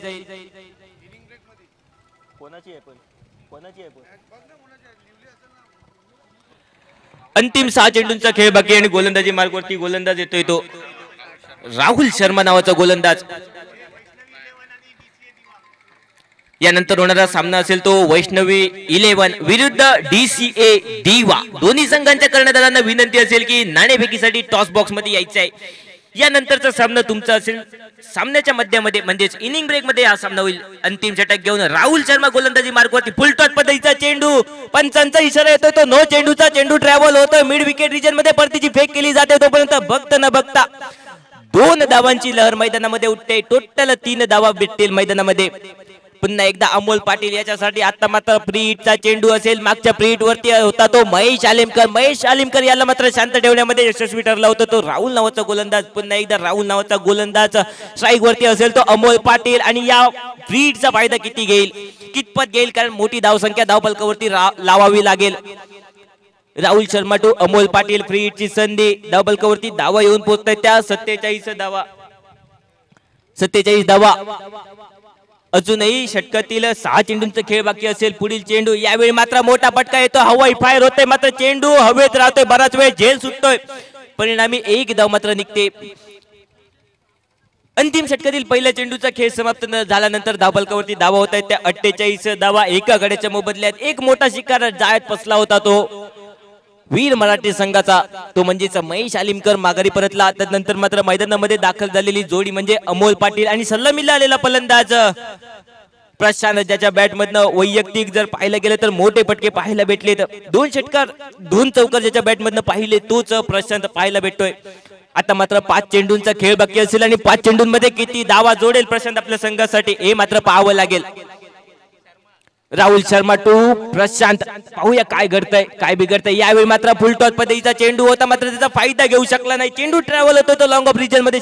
अंतिम 6 चेंडूंचा खेळ बाकी आणि गोलंदाजी मार्गवरती गोलंदाज येतोय तो राहुल शर्मा नावाचा गोलंदाज. यानंतर होणारा सामना असेल तो वैष्णवी 11 विरुद्ध DCA दिवा. दोन्ही संघांच्या कर्णधारांना विनंती असेल की नाणेफेकीसाठी टॉस बॉक्स मध्ये यायचं आहे. यानंतरचा सामना तुमचा असेल सामन्याच्या मध्यामध्ये म्हणजेच इनिंग ब्रेक मध्ये हा सामना होईल. अंतिम षटक घेऊन राहुल शर्मा गोलंदाजी मार्गवरती फुलटॉस पद्धतीचा चेंडू, पंचांचा इशारा येतोय तो नो चेंडूचा. चेंडू ट्रॅव्हल होतोय मिड विकेट रिजन मध्ये, परतीची फेक केली जाते तोपर्यंत बघता न बघता 2 धावांची लहर मैदानामध्ये उठते. टोटल 3 धावा भेटतील मैदानामध्ये. पुन्हा एकदा अमोल पाटील याच्यासाठी आता मात्र प्री हिटचा चेंडू असेल. मागच्या प्री हिट वरती होता तो महेश आलिमकर. महेश आलिमकर याला मात्र शांत ठेवण्यामध्ये यशस्वी ठरला होता तो राहुल नावाचा गोलंदाज. पुन्हा एकदा राहुल नावाचा गोलंदाज स्ट्राईक वरती असेल तो अमोल पाटील. आणि या प्री हिटचा फायदा किती घेईल, कितपत घेईल, कारण मोठी धावसंख्या धावफलकावरती लावावी लागेल. राहुल शर्मा टू अमोल पाटील फ्री हिटची संधी. धावफलकावरती धावा येऊन पोहोचताय त्या 47 धावा. 47 धावा. अजूनही षटकातील 6 चेंडूंचा खेळ बाकी असेल. पुढील चेंडू यावेळी मात्र मोठा फटका येतो, हवाई फायर होते, मात्र चेंडू हवेत राहतोय, बराच वेळ झेल सुटतोय, परिणामी एक धाव मात्र निघते. अंतिम षटकातील पहिल्या चेंडूचा खेळ समाप्त झाल्यानंतर धावफलकावरती धावा होत आहेत त्या 48 धावा एका गड्याच्या मोबदल्यात. एक मोठा शिकार जाळ्यात फसला होता तो वीर मराठी संघाचा, तो म्हणजेच महेश आलिमकर माघारी परतला. त्यानंतर मात्र मैदानामध्ये दाखल झालेली जोडी म्हणजे अमोल पाटील आणि सलामीला आलेला फलंदाज प्रशांत, ज्याच्या बॅटमधनं वैयक्तिक जर पाहायला गेलं तर मोठे फटके पाहायला भेटले. 2 षटकार 2 चौकार ज्याच्या बॅटमधनं पाहिले तोच प्रशांत पाहायला भेटतोय. आता मात्र 5 चेंडूंचा खेळ बाकी असेल आणि 5 चेंडूंमध्ये किती धावा जोडेल प्रशांत आपल्या संघासाठी हे मात्र पाहावं लागेल. राहुल शर्मा टू प्रशांत, पाहूया काय घडतंय काय बिघडतंय. यावेळी मात्र फुल टॉस पद्धतीचा चेंडू होता, मात्र त्याचा फायदा घेऊ शकला नाही. चेंडू ट्रॅव्हल होतो तो लॉंग ऑफ रिजन मध्ये.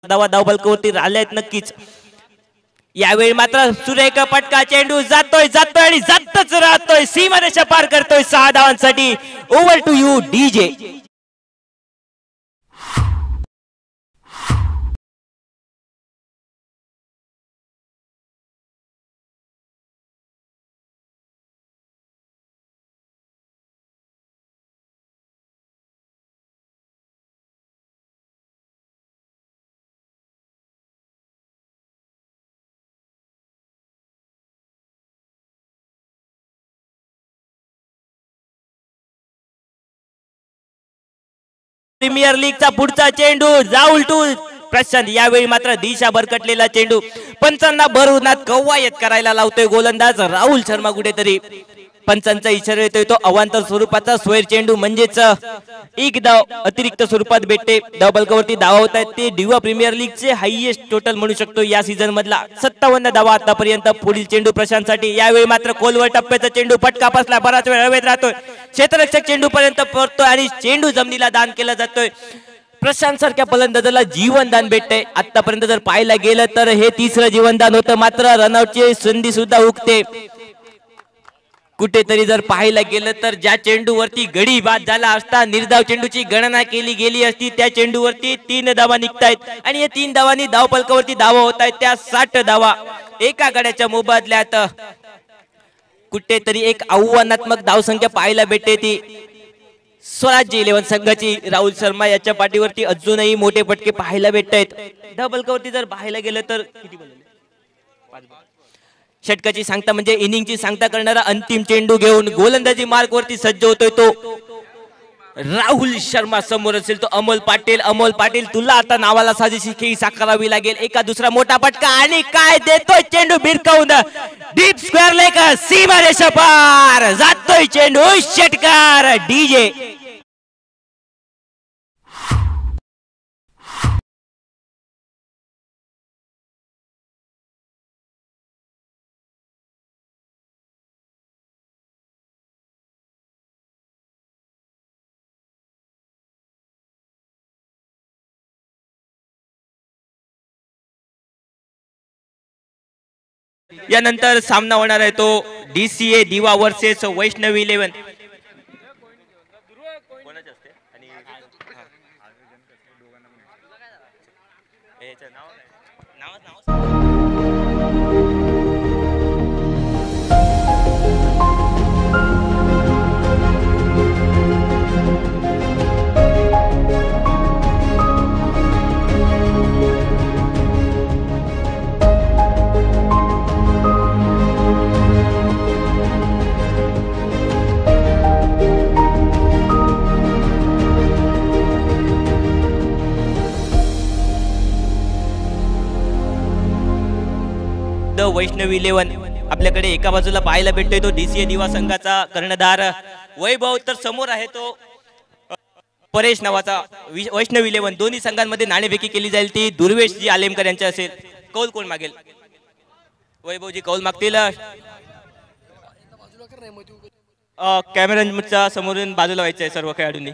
धावा धावफलकावरती राहिल्या आहेत नक्कीच. यावेळी मात्र सुरेख पटका चेंडू जातोय जातोय आणि जातच राहतोय, सीमारेषा पार करतोय 6 धावांसाठी. Over to you DJ. Premier लीगचा पुढचा चेंडू राहुल टू प्रशांत. यावेळी मात्र दिशा भरकटलेला चेंडू पंचांना भरवूनात कवायत करायला लावतोय गोलंदाज राहुल शर्मा. कुठेतरी पंचांचा इशारा येतोय तो अवांतर स्वरूपाचा स्क्वेअर चेंडू म्हणजेच एक धाव अतिरिक्त स्वरूपात भेटते. धावफलकावरती धावा होत आहेत ते दिवा प्रीमियर लीगचे हायएस्ट टोटल म्हणू शकतो या सीझन मधला. 57 धावा आतापर्यंत. पुढील चेंडू प्रशांतसाठी. यावेळी मात्र खोलवर टप्प्याचा चेंडू फटका बसला, बराच वेळ हवेत राहतोय, क्षेत्ररक्षक चेंडू पर्यंत पोहोचतोय आणि चेंडू जमिनीला दान केला जातोय. प्रशांत सारख्या फलंदाजाला जीवनदान भेटते. आतापर्यंत जर पाहायला गेलं तर हे तिसरं जीवनदान होतं, मात्र रनआउटची संधी सुद्धा हुकते. कुठेतरी जर पाहायला गेलं तर ज्या चेंडूवरती गडी बाद झाला असता, निर्धाव चेंडूची गणना केली गेली असती, त्या चेंडूवरती 3 धावा निघतायत आणि या 3 धावांनी धावफलकावरती धावा होत आहेत त्या 60 धावा एका गड्याच्या मोबदल्यात. कुठेतरी एक आव्हानात्मक धावसंख्या पाहायला भेटते ती स्वराज्य 11 संघाची. राहुल शर्मा याच्या पाठीवरती अजूनही मोठे फटके पाहायला भेटत आहेत. धावफलकावरती जर पाहायला गेलं तर किती षटकाची सांगता म्हणजे इनिंगची सांगता करणारा अंतिम चेंडू घेऊन गोलंदाजी मार्ग वरती सज्ज होतोय तो राहुल शर्मा. समोर असेल तो अमोल पाटील. अमोल पाटील, तुला आता नावाला साजेशी खेळी साकारावी लागेल. एका दुसरा मोठा फटका आणि काय देतोय चेंडू भिरकावून डीप स्क्वेअर लेग, सीमारेषा पार जातोय चेंडू. षटकार डीजे. यानंतर सामना होणार आहे तो DCA दिवा वर्सेस वैष्णवी 11. वैष्णवी 11 आपल्याकडे एका बाजूला पाहायला भेटतोय तो DCA दिवा संघाचा कर्णधार वैभव, तर समोर आहे तो परेश नावाचा वैष्णवी 11. दोन्ही संघांमध्ये नाणेफेकी केली जाईल ती दुर्वेशजी आलेमकर यांच्या असेल. कौल कोण मागेल? वैभवजी कौल मागतील. कॅमेराच्या समोरून बाजूला व्हायचं आहे सर्व खेळाडूंनी.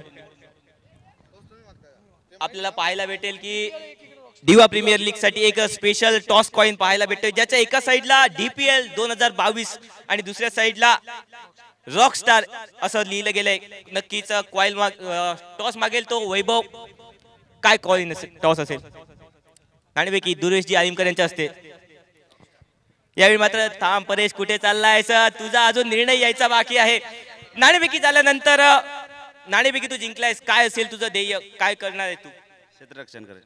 आपल्याला पाहायला भेटेल की दिवा प्रीमियर लीग साठी एक स्पेशल टॉस कॉइन पाहायला भेटतोय, ज्याच्या एका साइडला DPL 2022 आणि दुसऱ्या साइडला रॉकस्टार असं लिहिलं गेलंय. नक्कीच कॉइन टॉस मागेल तो वैभव. काय कॉइन टॉस असेल? नाणेफेकी दुर्वेशजी आलिमकर यांच्या असते. यावेळी मात्र थांब परेश, कुठे चाललायस? तुझा अजून निर्णय यायचा बाकी आहे. नाणेफेकी झाल्यानंतर नाणेफेकी तू जिंकलायस, काय असेल तुझं ध्येय? काय करणार आहे तू? क्षेत्ररक्षण करेल.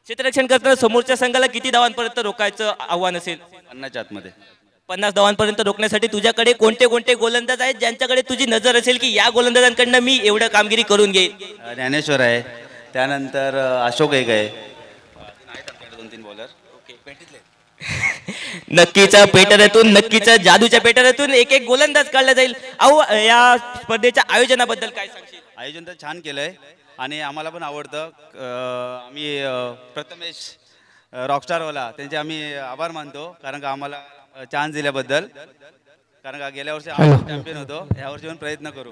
क्षेत्ररक्षण करताना समोरच्या संघाला किती धावांपर्यंत रोखायचं आव्हान असेल? 50च्या आतमध्ये. 50 धावांपर्यंत रोखण्यासाठी तुझ्याकडे कोणते कोणते गोलंदाज आहेत ज्यांच्याकडे तुझी नजर असेल की या गोलंदाजांकडनं मी एवढं कामगिरी करून घेईन? ज्ञानेश्वर आहे, त्यानंतर अशोक एक आहे, 2-3 बॉलर. नक्कीच पेटऱ्यातून, नक्कीच जादूच्या पेटऱ्यातून एक एक गोलंदाज काढला जाईल. अहो, या स्पर्धेच्या आयोजनाबद्दल काय सांगशील? आयोजन तर छान केलंय आणि आम्हाला पण आवडतं. आम्ही प्रथमेश रॉकस्टारवाला त्यांचे आम्ही आभार मानतो, कारण का आम्हाला चान्स दिल्याबद्दल. कारण का गेल्या वर्षी आपण चॅम्पियन होतो, यावर्षी पण प्रयत्न करू.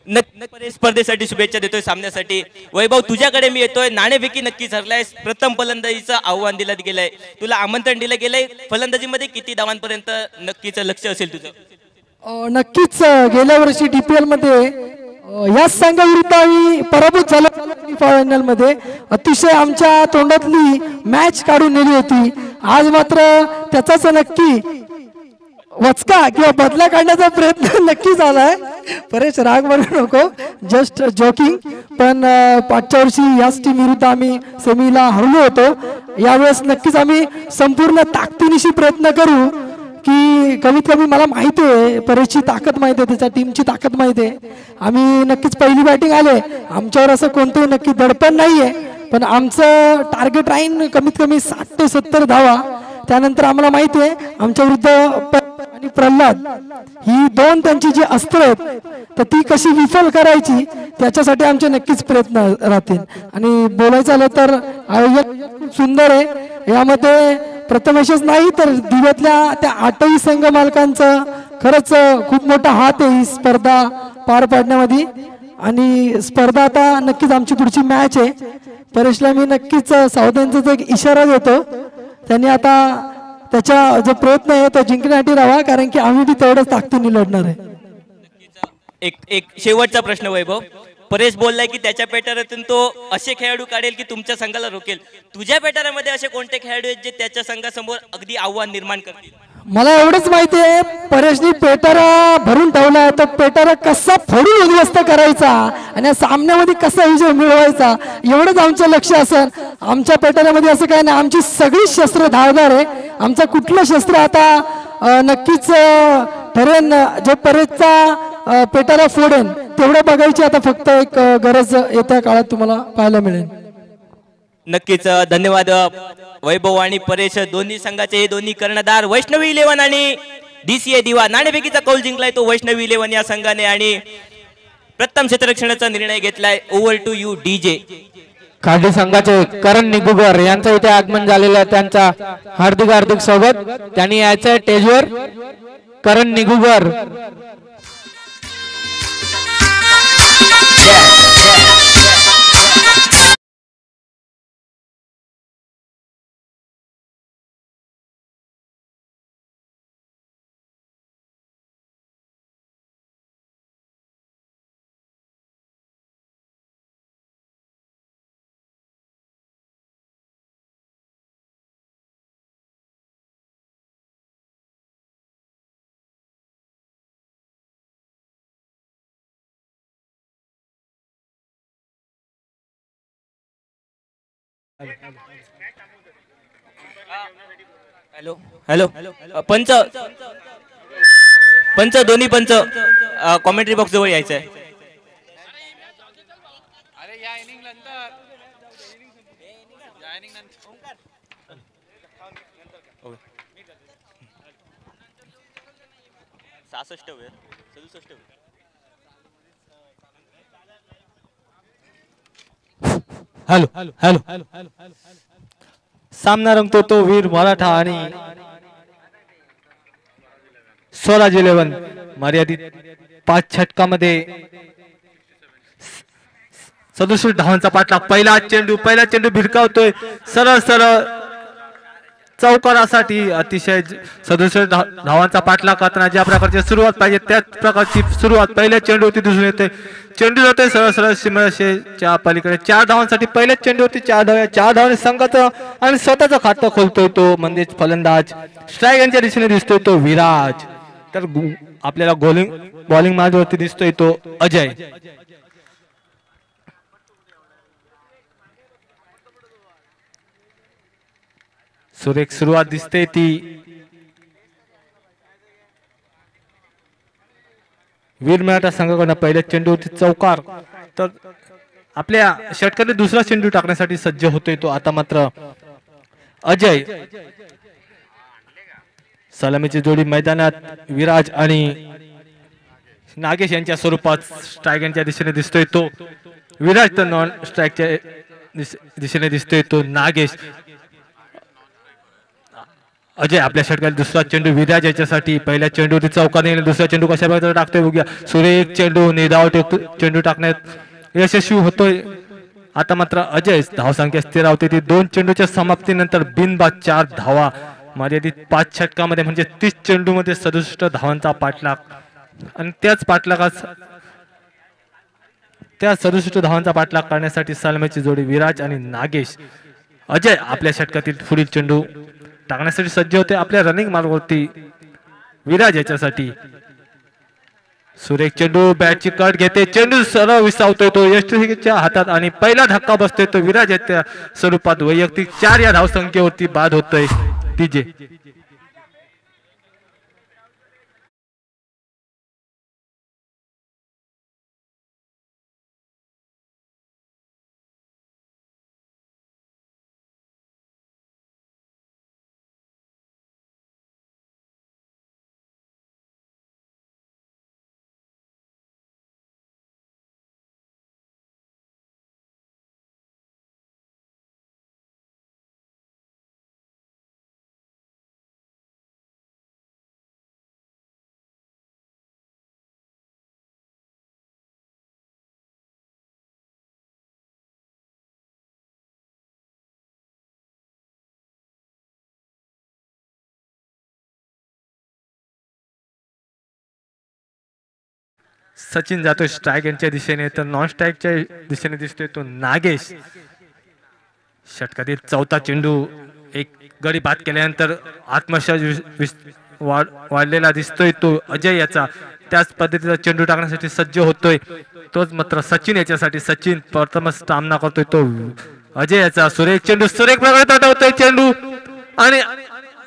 नक्की स्पर्धेसाठी शुभेच्छा देतोय सामन्यासाठी. वैभव तुझ्याकडे मी येतोय. नाणेफेकी नक्की ठरलाय. प्रथम फलंदाजीचं आव्हान दिलं गेलंय. तुला आमंत्रण दिलं गेलंय. फलंदाजीमध्ये किती धावांपर्यंत नक्कीच लक्ष असेल तुझं? नक्कीच गेल्या वर्षी DPL मध्ये याच संघाविरुद्ध आम्ही पराभूत झालो फायनल मध्ये. अतिशय आमच्या तोंडातली मॅच काढून नेली होती. आज मात्र त्याचाच नक्की वचका किंवा बदला काढण्याचा प्रयत्न नक्की झालाय. परेश राग म्हणू नको, जस्ट जोकिंग. पण पाठच्या वर्षी याच टीम विरुद्ध आम्ही सेमीला हरलो होतो. यावेळेस नक्कीच आम्ही संपूर्ण ताकदीनिशी प्रयत्न करू की कमीत कमी मला माहिती आहे परेशची ताकद माहिती आहे, त्याच्या टीमची ताकद माहिती आहे. आम्ही नक्कीच पहिली बॅटिंग आले, आमच्यावर असं कोणतंही नक्की दडपण नाहीये. पण आमचं टार्गेट राहीन कमीत कमी 60 ते 70 धावा. त्यानंतर आम्हाला माहिती आहे आमच्या विरुद्ध आणि प्रल्हाद ही दोन त्यांची जी अस्त्र आहेत तर ती कशी विफल करायची त्याच्यासाठी आमचे नक्कीच प्रयत्न राहतील. आणि बोलायचं झालं तर आयोजन खूप सुंदर आहे. यामध्ये प्रथमेशच नाही तर दिव्यातल्या त्या 8ही संघ मालकांचा खरंच खूप मोठा हात आहे ही स्पर्धा पार पाडण्यामध्ये. आणि स्पर्धा आता नक्कीच आमची पुढची मॅच आहे. परेशला मी नक्कीच सावधानचा एक इशारा देतो. त्यांनी आता त्याचा जो प्रयत्न आहे तो जिंकण्यासाठी राहावा, कारण की आम्ही बी तेवढंच ताकदीने लढणार आहे. एक शेवटचा प्रश्न वैभव. परेश बोललाय की त्याच्या पॅटर्नतून तो असे खेळाडू काढेल की तुमच्या संघाला रोखेल. तुझ्या पॅटर्नमध्ये असे कोणते खेळाडू आहेत जे त्याच्या संघासमोर अगदी आव्हान निर्माण करतील? मला एवढंच माहिती आहे परेशनी पेटारा भरून ठेवलाय, तर पेटारा कसा फोडून उद्ध्वस्त करायचा आणि या सामन्यामध्ये कसा विजय मिळवायचा एवढंच आमचं लक्ष असेल. आमच्या पेटाऱ्यामध्ये असं काय नाही, आमची सगळी शस्त्र धारदार आहे. आमचं कुठलं शस्त्र आता नक्कीच ठरेन जो परेशचा पेटारा फोडेन तेवढं बघायची आता फक्त एक गरज येत्या काळात तुम्हाला पाहायला मिळेल. नक्कीच धन्यवाद वैभव आणि परेश दोन्ही संघाचे हे दोन्ही कर्णधार. वैष्णवी 11 आणि DCA दिवा नाणेफेकीचा कौल जिंकलाय तो वैष्णवी 11 या संघाने आणि प्रथम क्षेत्ररक्षणाचा निर्णय घेतलाय. Over to you DJ. खाडी संघाचे करण निगुगर यांचं इथे आगमन झालेलं आहे. त्यांचा हार्दिक हार्दिक स्वागत. त्यांनी यायचं स्टेजवर. करण निगुगर. हॅलो हॅलो पंच पंच दोन्ही पंच कॉमेंट्री बॉक्स जवळ यायचं आहे. हॅलो हॅलो सामना रंगतो तो वीर मराठा आणि स्वराज 11 मर्यादित 5 षटकामध्ये 67 धावांचा पाठलाग. पहिला चेंडू भिरकावतोय सरळ सरळ चौकारासाठी. अतिशय 67 धावांचा पाठलाग करताना ज्या प्रकारची सुरुवात पाहिजे त्याच प्रकारची सुरुवात पहिल्या चेंडूवरती दिसून येते. चेंडू जातोय सरळ सरळ सीमारेषेच्या पलीकडे. 4 धावांसाठी पहिल्याच चेंडूवरती 4 धावांनी संघाचं आणि स्वतःचं खातं खोलतोय तो म्हणजे फलंदाज. स्ट्राईक यांच्या दिशेने दिसतोय तो विराज. तर आपल्याला बॉलिंग मार्गावरती दिसतोय तो अजय. सुरेख सुरुवात दिसते ती वीर मराठा संघाकडून. पहिल्या चेंडूवरती चौकार. तर आपल्या षटकाने दुसरा चेंडू टाकण्यासाठी सज्ज होतोय तो आता मात्र अजय. सलामीची जोडी मैदानात विराज आणि नागेश यांच्या स्वरूपात स्ट्राईक यांच्या दिशेने दिसतोय तो विराज. तर नॉन स्ट्राईकच्या दिशेने दिसतोय तो नागेश. अजय आपल्या षटकात दुसरा चेंडू विराज याच्यासाठी पहिल्या चेंडूवरती चौकाने दुसरा चेंडू कशा प्रकारे टाकतोय बघूया. सुरेख चेंडू निधाव चेंडू टाकण्यात यशस्वी होतोय. आता मात्र अजय धावसंख्या स्थिर राहते ती 2 चेंडूच्या समाप्तीनंतर बिनबाद 4 धावा मर्यादित 5 षटकामध्ये म्हणजे 30 चेंडूमध्ये 67 धावांचा पाठलाग आणि त्या 67 धावांचा पाठलाग करण्यासाठी सलामीची जोडी विराज आणि नागेश. अजय आपल्या षटकातील पुढील चेंडू टाकण्यासाठी सज्ज होते. आपल्या रनिंग मार्गावरती विराज याच्यासाठी सुरेख चेंडू बॅटची कट घेते. चेंडू सरळ विसावतोय तो यष्टीच्या हातात आणि पहिला धक्का बसतोय तो विराज याच्या स्वरूपात वैयक्तिक 4 या धावसंख्येवरती बाद होतोय टीजे. सचिन जातोय स्ट्राईक यांच्या दिशेने तर नॉन स्ट्राईकच्या दिशेने दिसतोय तो नागेश. षटकातील चौथा चेंडू एक गडी बाद केल्यानंतर आत्मविश्वास वाढलेला दिसतोय तो अजय याचा. त्याच पद्धतीचा चेंडू टाकण्यासाठी सज्ज होतोय तोच मात्र सचिन याच्यासाठी. सचिन प्रथमच सामना करतोय तो अजय याचा. सुरेख चेंडू सुरेख प्रकारे तटवतोय चेंडू आणि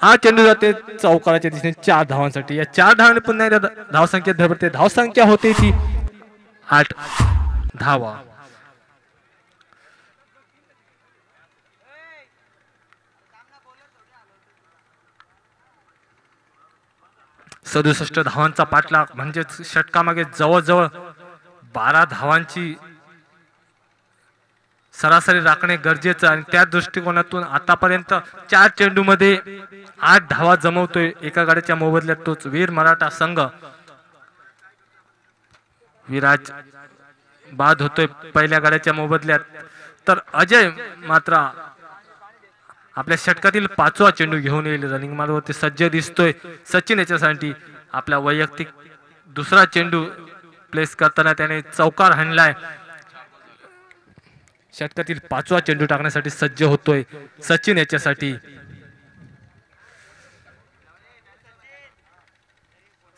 हा चेंडू जाते चौकाराच्या दिशेने 4 धावांसाठी. या 4 धावांनी पुन्हा एकदा धावसंख्येत भरते. धावसंख्या होते ती 8 धावा. सदुसष्ट धावांचा पाठलाग म्हणजेच षटकामागे जवळजवळ 12 धावांची सरासरी राखणे गरजेचं आणि त्या दृष्टिकोनातून आतापर्यंत 4 चेंडूमध्ये 8 धावा जमवतोय एका गाड्याच्या मोबदल्यात तोच वीर मराठा संघ. विराज बाद होतोय पहिल्या गाड्याच्या मोबदल्यात तर अजय मात्र आपल्या षटकातील 5वा चेंडू घेऊन येईल. रनिंग मार्गावरती सज्ज दिसतोय सचिन याच्यासाठी. आपला वैयक्तिक दुसरा चेंडू प्लेस करताना त्याने चौकार हाणलाय. षटकातील 5वा चेंडू टाकण्यासाठी सज्ज होतोय सचिन याच्यासाठी.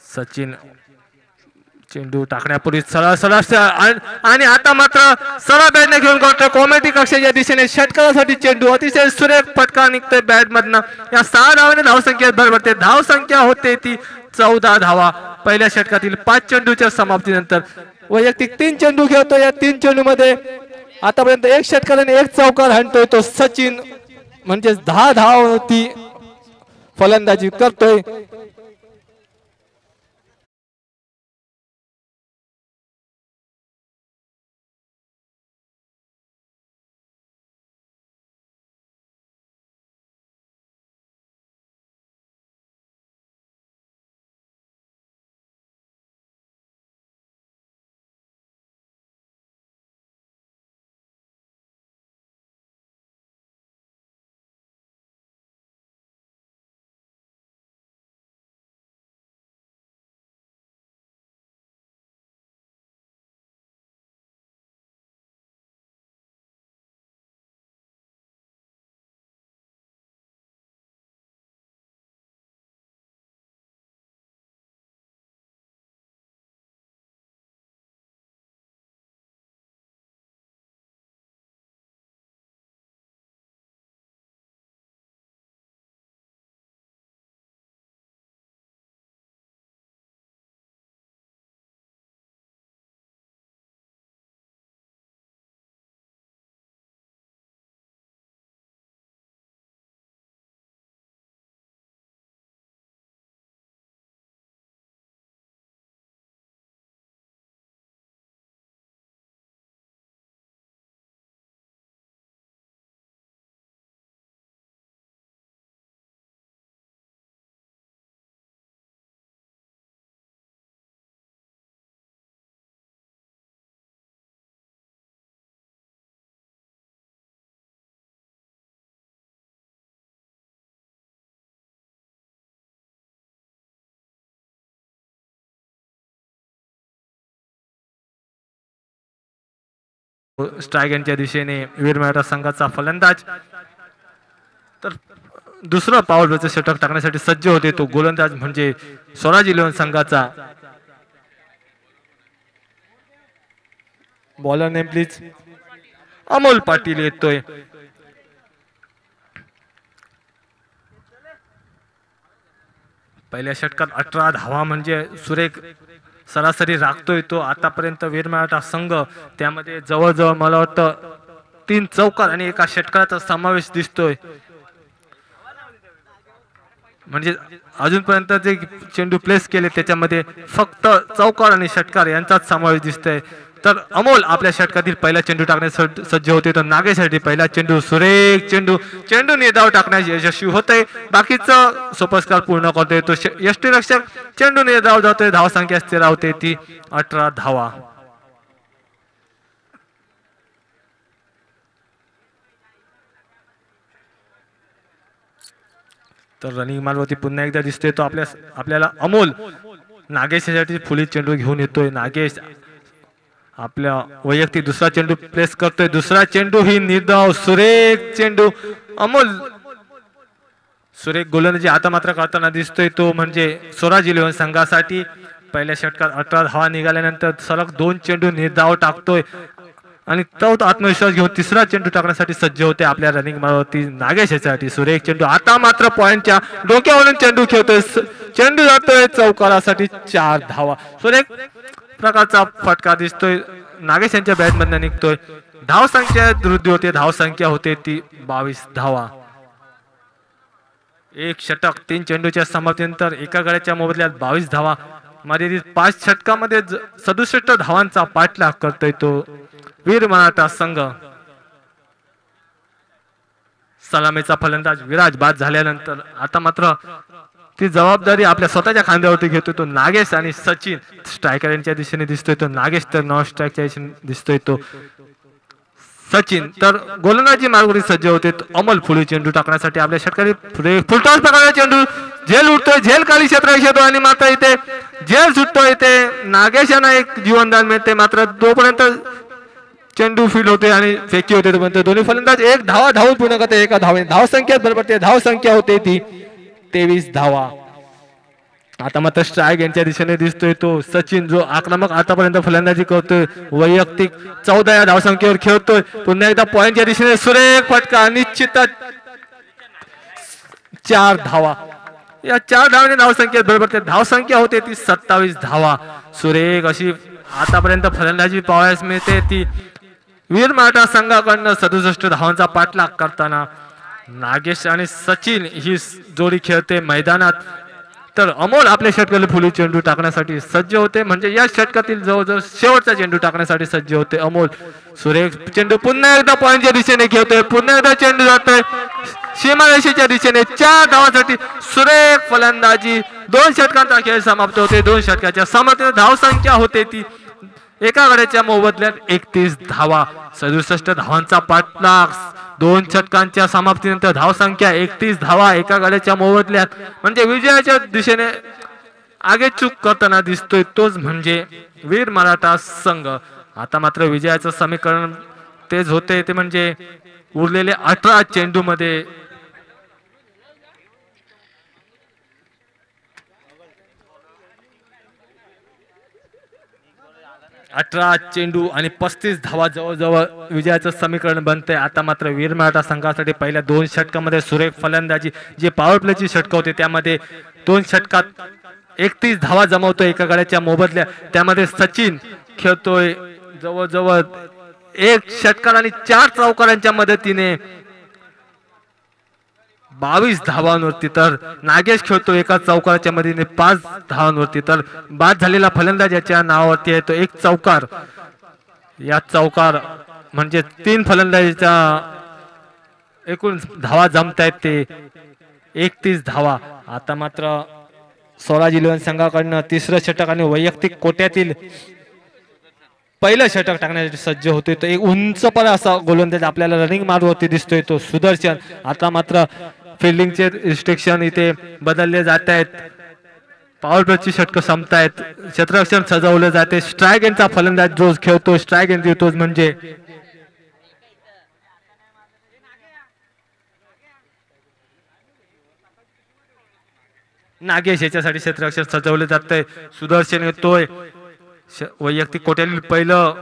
सचिन चेंडू टाकण्यापूर्वी सरळ आणि आता मात्र सरळ बॅटने घेऊन कॉमेडी कक्षाच्या दिशेने षटकासाठी चेंडू अतिशय सुरेख फटका निघतोय बॅट मधनं. या 6 धावाने धावसंख्येत भर पडते. धावसंख्या होते ती 14 धावा पहिल्या षटकातील 5 चेंडूच्या समाप्तीनंतर. वैयक्तिक 3 चेंडू खेळतो. या 3 चेंडू मध्ये आतापर्यंत 1 षटकार आणि 1 चौकार हाणतोय तो सचिन म्हणजे 10 धावावरती फलंदाजी करतोय. स्ट्रायक यांच्या दिशेने वीर मराठा संघाचा फलंदाज. तर दुसरं पॉवर प्लेचं षटक टाकण्यासाठी सज्ज होते तो गोलंदाज म्हणजे स्वराज 11 संघाचा. Bowler name please. Amol Patil येतोय. पहिल्या षटकात 18 धावा म्हणजे सुरेख सरासरी राखतोय तो आतापर्यंत वीर मराठा संघ. त्यामध्ये जवळजवळ मला वाटतं 3 चौकार आणि एका षटकाचा समावेश दिसतोय. म्हणजे अजूनपर्यंत जे चेंडू प्लेस केले त्याच्यामध्ये फक्त चौकार आणि षटकार यांचाच समावेश दिसतोय. तर अमोल आपल्या षटकातील पहिला चेंडू टाकण्यासाठी सज्ज होते. तर नागेशसाठी पहिला चेंडू सुरेख चेंडू निर्धाव टाकण्यास यशस्वी होते. बाकीचं सोपस्कार पूर्ण करतोय तो यष्टीरक्षक. चेंडू निर्धाव जातोय. धावसंख्या स्थिर राहते ती 18 धावा. तर रनिंग मालवरती पुन्हा एकदा दिसतोय तो आपल्याला अमोल नागेशसाठी फुली चेंडू घेऊन येतोय. नागेश आपल्या वैयक्तिक दुसरा चेंडू प्लेस करतोय. दुसरा चेंडू ही निर्धाव सुरेख चेंडू. अमोल सुरेख गोलंदाजी आता मात्र करताना दिसतोय तो म्हणजे स्वराज 11 संघासाठी. पहिल्या षटकात 18 धावा निघाल्यानंतर सलग 2 चेंडू निर्धाव टाकतोय आणि तो आत्मविश्वास घेऊन तिसरा चेंडू टाकण्यासाठी सज्ज होते आपल्या रनिंग मालवरती नागेश यासाठी. सुरेख चेंडू आता मात्र पॉइंटच्या डोक्यावरून चेंडू खेळतोय. चेंडू जातोय चौकारासाठी 4 धावा. सुरेख प्रकारचा फटका दिसतोय. नागेश यांच्या बॅट मधून निघतोय. धाव संख्या वृद्धी होते. धाव संख्या होते ती 22 धावा. एक षटक 3 चेंडूच्या समाप्तीनंतर एका गड्याच्या मोबदल्यात 22 धावा. मर्यादित 5 षटकामध्ये 67 धावांचा पाठलाग करतोय तो वीर मराठा संघ. सलामीचा फलंदाज विराज बाद झाल्यानंतर आता मात्र ती जबाबदारी आपल्या स्वतःच्या खांद्यावरती घेतोय तो नागेश आणि सचिन. स्ट्रायकर यांच्या दिशेने दिसतोय तो नागेश. तर नॉन स्ट्राईकच्या दिशेने दिसतोय तो सचिन. तर गोलंदाजी मार्गावरती सज्ज होते अमोल फुली चेंडू टाकण्यासाठी आपल्या षटकारी. फुलटॉस प्रकारचा चेंडू झेल उठतोय. झेल खाली क्षेत्र येतो आणि मात्र इथे झेल सुटतोय. इथे नागेश यांना एक जीवनदान मिळते. मात्र तोपर्यंत चेंडू फील्ड होते आणि फेकी होते. तोपर्यंत दोन्ही फलंदाज एक धावा धावून पूर्ण करते एका धावेने. धाव संख्येत बरोबर ते धाव संख्या होते ती 23 धावा. आता मात्र स्ट्रायक यांच्या दिशेने दिसतोय तो सचिन जो आक्रमक आतापर्यंत फलंदाजी करतोय. वैयक्तिक 14 या धावसंख्येवर खेळतोय. पुन्हा एकदा पॉइंटच्या दिशेने सुरेख फटका. निश्चितच 4 धावा. या 4 धावाने धावसंख्येत बरोबर ते धावसंख्या होते ती 27 धावा. सुरेख अशी आतापर्यंत फलंदाजी पाहायला मिळते ती वीर मराठा संघाकडनं. 67 धावांचा पाठलाग करताना नागेश आणि सचिन ही जोडी खेळते मैदानात. तर अमोल आपल्या षटकातील फुली चेंडू टाकण्यासाठी सज्ज होते. म्हणजे या षटकातील जवळजवळ शेवटचा चेंडू टाकण्यासाठी सज्ज होते अमोल. सुरेख चेंडू पुन्हा एकदा पॉइंटच्या दिशेने खेळतोय. पुन्हा एकदा चेंडू जातोय सीमारेषेच्या दिशेने. 4 धावांसाठी सुरेख फलंदाजी. 2 षटकांचा खेळ समाप्त होते. 2 षटकाच्या समाप्तीने धाव संख्या होते ती एका गड्याच्या मोबदल्यात 31 धावा. 67 धावांचा पाठलाग. 2 षटकांच्या समाप्तीनंतर धाव संख्या 31 धावा एका गड्याच्या मोबदल्यात. म्हणजे विजयाच्या दिशेने आगेचूक करताना दिसतोय तोच म्हणजे वीर मराठा संघ. आता मात्र विजयाचं समीकरण तेच होते ते म्हणजे उरलेले 18 चेंडू मध्ये 18 चेंडू आणि 35 धावा जवळजवळ विजयाचं समीकरण बनतंय. आता मात्र वीर मराठा संघासाठी पहिल्या 2 षटकामध्ये सुरेख फलंदाजी जे पॉवर प्लेची षटक होते त्यामध्ये 2 षटकात 31 धावा जमवतोय एका गड्याच्या मोबदल्या. त्यामध्ये सचिन खेळतोय जवळजवळ 1 षटकार आणि 4 चौकारांच्या मदतीने 22 धावांवरती. तर नागेश खेळतो एका चौकाराच्या मदतीने 5 धावांवरती. तर बाद झालेला फलंदाज याच्या नावावरती आहे तो 1 चौकार. या चौकार म्हणजे 3 फलंदाजीच्या एकूण धावा जमतायत ते 31 धावा. आता मात्र स्वराज 11 संघाकडनं तिसरं षटक आणि वैयक्तिक कोट्यातील पहिलं षटक टाकण्यासाठी सज्ज होतोय तो एक उंचपण असा गोलंदाज आपल्याला रनिंग मार्गवरती दिसतोय तो सुदर्शन. आता मात्र फिल्डिंगचे रिस्ट्रिक्शन इथे बदलले जात आहेत. पॉवर प्लेची षटकं संपतायत. क्षेत्ररक्षण सजवलं जाते. स्ट्रायक यांचा फलंदाज जो खेळतो स्ट्रायक यांची तोच म्हणजे नागेश याच्यासाठी क्षेत्ररक्षक सजवले जाते. सुदर्शन येतोय, वैयक्तिक कोट्यातील पहिलं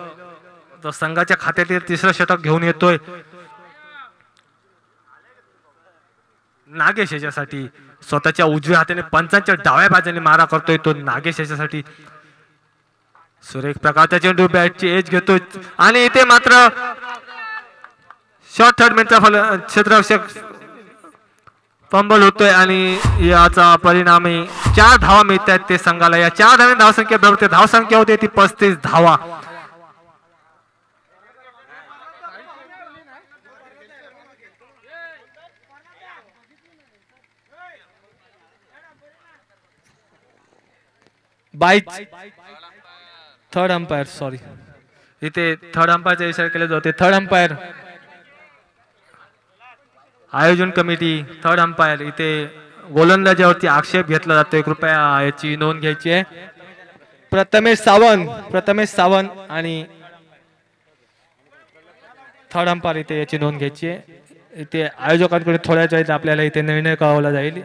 तर संघाच्या खात्यातील तिसरं षटक घेऊन येतोय. नागेश याच्यासाठी स्वतःच्या उजव्या हाताने पंचांच्या डाव्या बाजूने मारा करतोय तो नागेश याच्यासाठी. सुरेख प्रकारचा चेंडू बॅटची एज घेतोय आणि इथे मात्र शॉर्ट थर्डमॅनचा क्षेत्ररक्षक फंबल होतोय आणि याचा परिणामी 4 धावा मिळत आहेत ते संघाला. या 4 धावांनी धावसंख्या बरोबर धावसंख्या होते ती 35 धावा. बाय थर्ड अंपायर, सॉरी, इथे थर्ड अंपायरचा इशारा केला जातो. थर्ड अंपायर आयोजन कमिटी, थर्ड अंपायर इथे गोलंदाजावरती आक्षेप घेतला जातोय. कृपया याची नोंद घ्यायची आहे. प्रथमेश सावंत आणि थर्ड अंपायर इथे याची नोंद घ्यायची आहे. इथे आयोजकांकडे थोड्याच वेळात आपल्याला इथे निर्णय कळवला जाईल.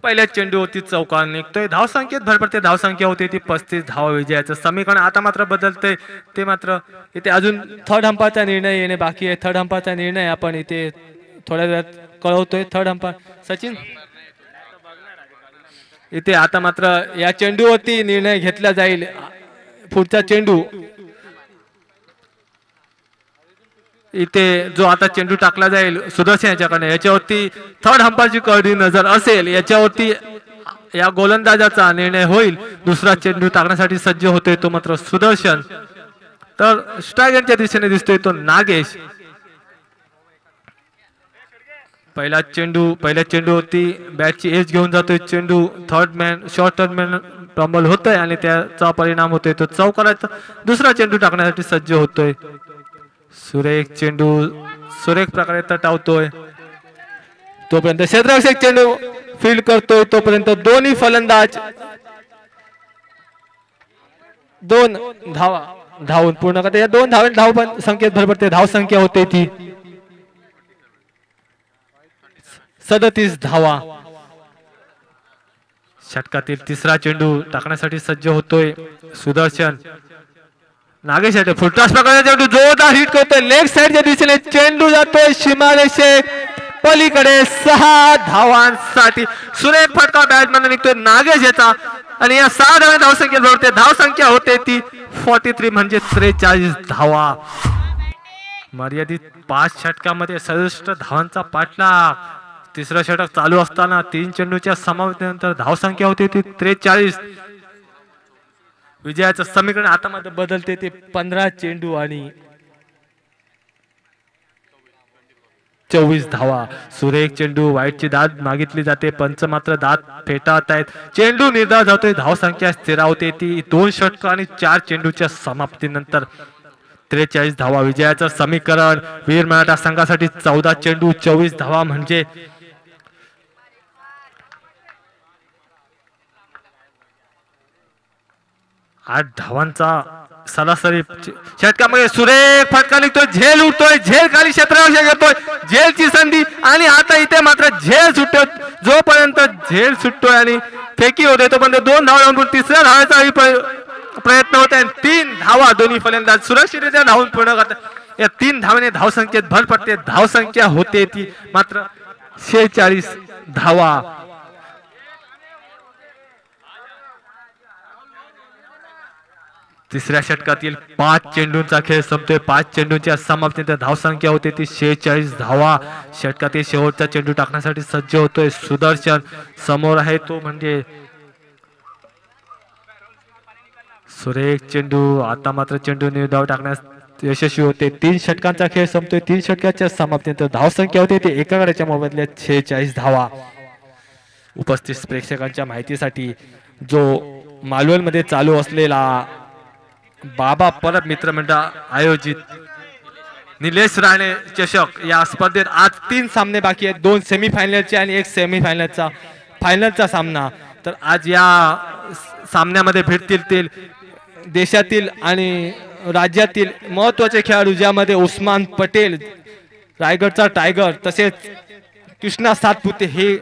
पहिल्या चेंडूवरती चौकार निघतोय. धावसंख्येत भर पडते, धावसंख्या होती ती 35 धावा. विजयाचं समीकरण आता मात्र बदलतंय. ते मात्र इथे अजून थर्ड अंपायरचा निर्णय येणे बाकी आहे. थर्ड अंपायरचा निर्णय आपण इथे थोड्या वेळात कळवतोय. थर्ड अंपायर सचिन, इथे आता मात्र या चेंडूवरती निर्णय घेतला जाईल. पुढचा चेंडू इथे जो आता चेंडू टाकला जाईल सुदर्शन याच्याकडे, याच्यावरती थर्ड अंपायरची कडी नजर असेल. याच्यावरती या गोलंदाजाचा निर्णय होईल. दुसरा चेंडू टाकण्यासाठी सज्ज होतोय तो मात्र सुदर्शन. तर स्ट्रायकरच्या दिशेने दिसतोय तो नागेश. पहिल्या चेंडूवरती बॅटची एज घेऊन जातोय चेंडू. शॉर्ट थर्डमॅन टंबल होतोय आणि त्याचा परिणाम होतोय तो चौकाराचा. दुसरा चेंडू टाकण्यासाठी सज्ज होतोय. सुरेख चेंडू सुरेख प्रकारे तटावतोय. तोपर्यंत क्षेत्ररक्षक चेंडू फील्ड करतोय. तोपर्यंत दोन्ही फलंदाज 2 धावा धावून पूर्ण करते. या 2 धाव पण संख्येत भर पडते. धाव संख्या होते ती 37 धावा. षटकातील तिसरा चेंडू टाकण्यासाठी सज्ज होतोय सुदर्शन. नागेश फुलटॉस प्रकारचा चेंडू जोरदार हिट करतोय. लेग साइडच्या दिशेने चेंडू जातोय सीमारेषे पलीकडे. 6 धावांसाठी सुरेख फटका बॅटमॅन निघतोय नागेश याचा आणि या 6 धावा धावसंख्या जोडते. धावसंख्या होते ती 43 म्हणजे 43 धावा. मर्यादित 5 षटकामध्ये 67 धावांचा पाठलाग. तिसरं षटक चालू असताना 3 चेंडूच्या समाप्तीनंतर धावसंख्या होती ती 43. विजयाचं समीकरण आता मध्ये बदलते ते 15 चेंडू आणि 24 धावा. सुरेख चेंडू, वाईटची दाद मागितली जाते. पंच मात्र दाद फेटाळत आहेत. चेंडू निर्धार जातोय. धावसंख्या स्थिरावते ती 2 षटक आणि 4 चेंडूच्या समाप्तीनंतर 43 धावा. विजयाचं समीकरण वीर मराठा संघासाठी 14 चेंडू 24 धावा म्हणजे 8 धावांचा सरासरी. षटकामध्ये सुरेख फटका निघतोय. झेल उठतोय. झेल खाली क्षेत्ररक्षक येतोय. झेलची संधी आणि आता इथे मात्र झेल सुटतोय. जोपर्यंत झेल सुटतोय आणि फेकी होते तोपर्यंत 2 धावा लावून तिसऱ्या धावाचा प्रयत्न होत आहे. 3 धावा दोन्ही फलंदाज सुरक्षितरित्या धावून पूर्ण करतात. या 3 धावाने धावसंख्येत भर पडते. धावसंख्या होते ती मात्र 46 धावा. तिसऱ्या षटकातील 5 चेंडूंचा खेळ संपतोय. 5 चेंडूंच्या समाप्तीनंतर धावसंख्या होते ती 46 धावा. षटकातील शेवटचा चेंडू टाकण्यासाठी सज्ज होतोय सुदर्शन. समोर आहे तो म्हणजे सुरेख चेंडू. आता मात्र चेंडू निर्धाव टाकण्यास यशस्वी होते. 3 षटकांचा खेळ संपतोय. 3 षटकाच्या समाप्तीनंतर धावसंख्या होते ती एका गड्याच्या मोबदल्यात 46 धावा. उपस्थित प्रेक्षकांच्या माहितीसाठी जो मालवणमध्ये चालू असलेला बाबा परब मित्रमंडळ आयोजित निलेश राणे चषक या स्पर्धेत आज 3 सामने बाकी आहेत. 2 सेमीफायनलचे आणि 1 सेमीफायनलचा फायनलचा सामना. तर आज या सामन्यामध्ये भेटतील देशातील आणि राज्यातील महत्त्वाचे खेळाडू, ज्यामध्ये उस्मान पटेल रायगडचा टायगर तसेच कृष्णा सातपुते हे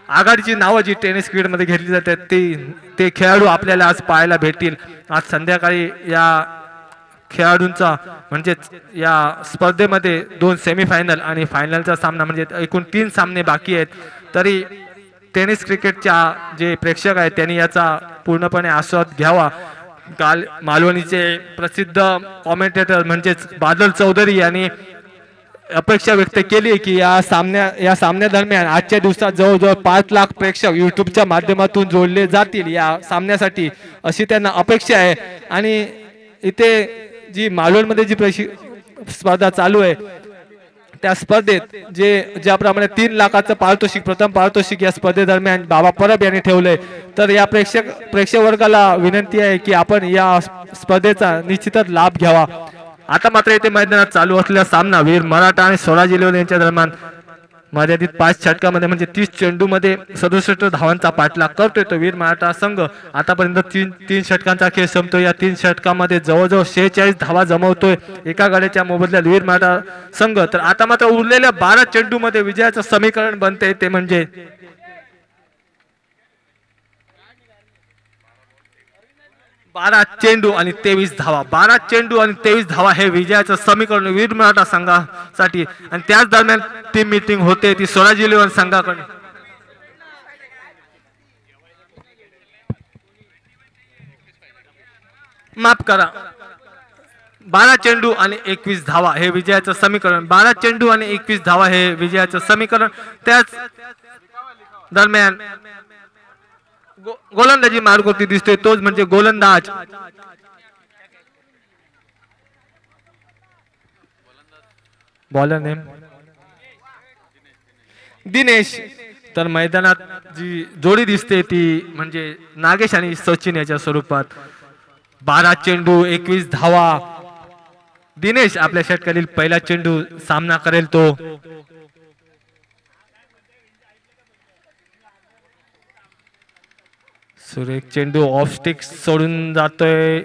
आघाडीची नावं जी टेनिस क्रिकेटमध्ये घेतली जातात ते खेळाडू आपल्याला आज पाहायला भेटतील. आज संध्याकाळी या खेळाडूंचा म्हणजेच या स्पर्धेमध्ये 2 सेमीफायनल आणि फायनलचा सामना म्हणजे एकूण 3 सामने बाकी आहेत. तरी टेनिस क्रिकेटच्या जे प्रेक्षक आहेत त्यांनी याचा पूर्णपणे आस्वाद घ्यावा. काल मालवणीचे प्रसिद्ध कॉमेंटेटर म्हणजेच बादल चौधरी यांनी अपेक्षा व्यक्त केली की या सामन्यादरम्यान आजच्या दिवसात जवळजवळ 5 लाख प्रेक्षक यूट्यूबच्या माध्यमातून जोडले जातील या सामन्यासाठी, अशी त्यांना अपेक्षा आहे. आणि इथे जी मालवणमध्ये जी स्पर्धा चालू आहे त्या स्पर्धेत ज्याप्रमाणे 3 लाखाचं प्रथम पारितोषिक या स्पर्धेदरम्यान बाबा परब यांनी ठेवलंय, तर या प्रेक्षक वर्गाला विनंती आहे की आपण या स्पर्धेचा निश्चितच लाभ घ्यावा. आता मात्र इथे मैदानात चालू असलेला सामना वीर मराठा आणि स्वराज इलेव्हन यांच्या दरम्यान मर्यादित 5 षटकामध्ये म्हणजे 30 चेंडूमध्ये 67 धावांचा पाठलाग करतोय तो वीर मराठा संघ. आतापर्यंत 3 षटकांचा खेळ संपतोय. या 3 षटकामध्ये जवळजवळ 46 धावा जमवतोय एका गाड्याच्या मोबदल्यात वीर मराठा संघ. तर आता मात्र उरलेल्या 12 चेंडूमध्ये विजयाचं समीकरण बनते ते म्हणजे 12 चेंडू आणि 23 धावा. 12 चेंडू आणि 23 धावा हे विजयाचं समीकरण वीर मराठा संघासाठी. आणि त्याच दरम्यान टीम मीटिंग होते ती स्वराज इलेव्हन संघाकडे. माफ करा, 12 चेंडू आणि 21 धावा हे विजयाचं समीकरण. 12 चेंडू आणि 21 धावा हे विजयाचं समीकरण. त्याच दरम्यान गोलंदाजी मार्गवरती दिसतोय तोच म्हणजे गोलंदाज बॉलर नेम दिनेश. तर मैदानात जी जोडी दिसते ती म्हणजे नागेश आणि सचिन याच्या स्वरूपात. 12 चेंडू 21 धावा. दिनेश आपल्या षटकातील पहिला चेंडू सामना करेल तो. सुरेख चेंडू ऑफ स्टिक सोडून जातोय.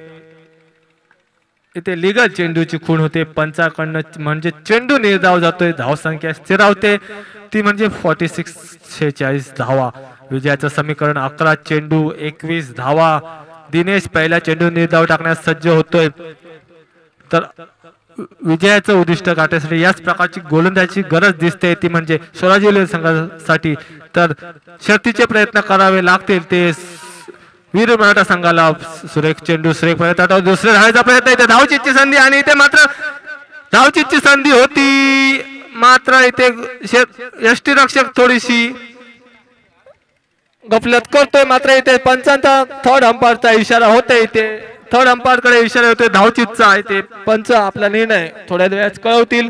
इथे लिगल चेंडूची खूण होते पंचाकडनं म्हणजे चेंडू निर्धाव जातोय. धावसंख्या स्थिरावते ती म्हणजे 46 धावा. विजयाचं समीकरण 11 चेंडू 21 धावा. दिनेश पहिला चेंडू निर्धाव टाकण्यास सज्ज होतोय. तर विजयाचं उद्दिष्ट गाठण्यासाठी याच प्रकारची गोलंदाजीची गरज दिसते ती म्हणजे स्वराज इलेव्हन संघासाठी. तर शर्तीचे प्रयत्न करावे लागतील ते वीर मराठा संघाला. सुरेख चेंडू सुरेख प्रयत्न दुसऱ्या धावायचा प्रयत्न इथे धावचीची संधी आणि इथे मात्र धावचीची संधी होती मात्र इथे यष्टीरक्षक थोडीशी गफलत करतोय. मात्र इथे पंचांचा थर्ड अंपायरचा इशारा होतोय. इथे थर्ड अंपायर कडे इशारा होतोय धावचीतचा. इथे पंच आपला निर्णय थोड्या वेळात कळवतील.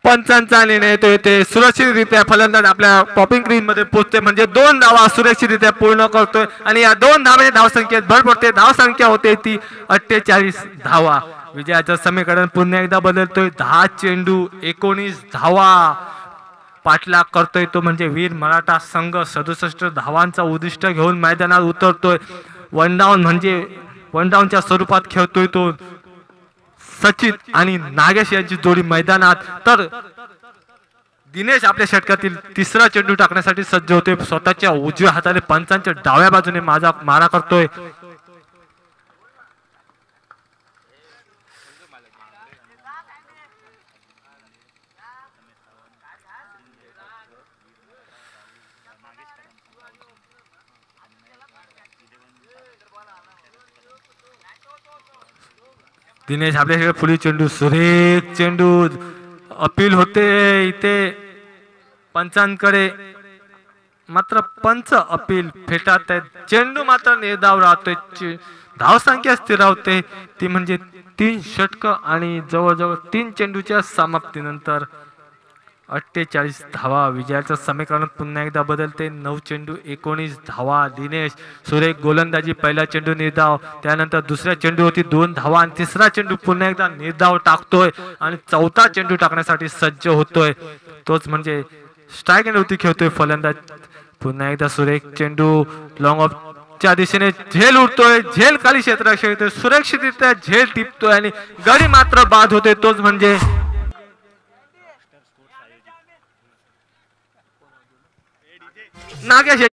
पंचांचा निर्णय येतो. येते सुरक्षितरित्या फलंदाज आपल्या पॉपिंग ग्रीन मध्ये पोहोचते म्हणजे 2 धावा सुरक्षितरित्या पूर्ण करतोय आणि या 2 धावांच्या धावसंख्येत भर पडते. धावसंख्या होते ती 48 धावा. विजयाचं समीकरण पुन्हा एकदा बदलतोय. 10 चेंडू 19 धावा पाठलाग करतोय तो म्हणजे वीर मराठा संघ 67 धावांचा उद्दिष्ट घेऊन मैदानात उतरतोय. वन डाऊन म्हणजे वन डाऊनच्या स्वरूपात खेळतोय तो सचिन आणि नागेश यांची जोडी मैदानात. तर दिनेश आपल्या षटकातील तिसरा चेंडू टाकण्यासाठी सज्ज होते. स्वतःच्या उजव्या हाताने पंचांच्या डाव्या बाजूने मारा करतोय. दिनेश आपल्या फुली चेंडू सुरेख चेंडू अपील होते इथे पंचांकडे मात्र पंच अपील फेटाळत आहेत. चेंडू मात्र निर्धाव राहतोय. धावसंख्या स्थिरावते ती म्हणजे 3 षटक आणि जवळजवळ 3 चेंडूच्या समाप्तीनंतर 48 धावा. विजयाचं समीकरण पुन्हा एकदा बदलते. 9 चेंडू 19 धावा. दिनेश सुरेख गोलंदाजी. पहिला चेंडू निर्धाव, त्यानंतर दुसऱ्या चेंडूवरती 2 धावा आणि तिसरा चेंडू पुन्हा एकदा निर्धाव टाकतोय आणि चौथा चेंडू टाकण्यासाठी सज्ज होतोय. तोच म्हणजे स्ट्राईक एंडवरती खेळतोय फलंदाज. पुन्हा एकदा सुरेख चेंडू लॉंग ऑफ च्या दिशेने झेल उडतोय. झेल खाली क्षेत्ररक्षक येतोय. सुरक्षितरित्या झेल टिपतोय आणि गडी मात्र बाद होते. तोच म्हणजे नागेश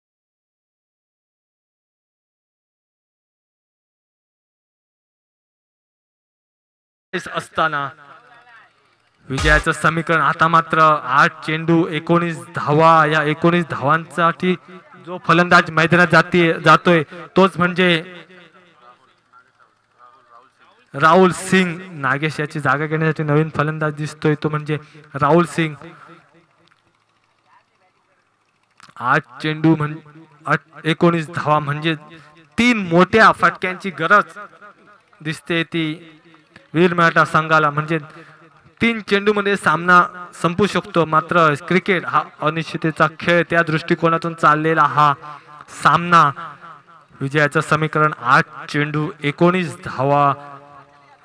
असताना विजयाचं समीकरण आता मात्र 8 चेंडू 19 धावा. या 19 धावांसाठी जो फलंदाज मैदानात जातोय तोच म्हणजे राहुल सिंग. नागेश याची जागा घेण्यासाठी नवीन फलंदाज दिसतोय तो म्हणजे राहुल सिंग. 8 चेंडू 19 धावा म्हणजे 3 मोठ्या फटक्यांची गरज दिसते ती वीर मराठा संघाला. म्हणजे 3 चेंडू मध्ये सामना संपू शकतो. मात्र क्रिकेट हा अनिश्चिततेचा खेळ, त्या दृष्टिकोनातून चाललेला हा सामना. विजयाचं समीकरण 8 चेंडू 19 धावा.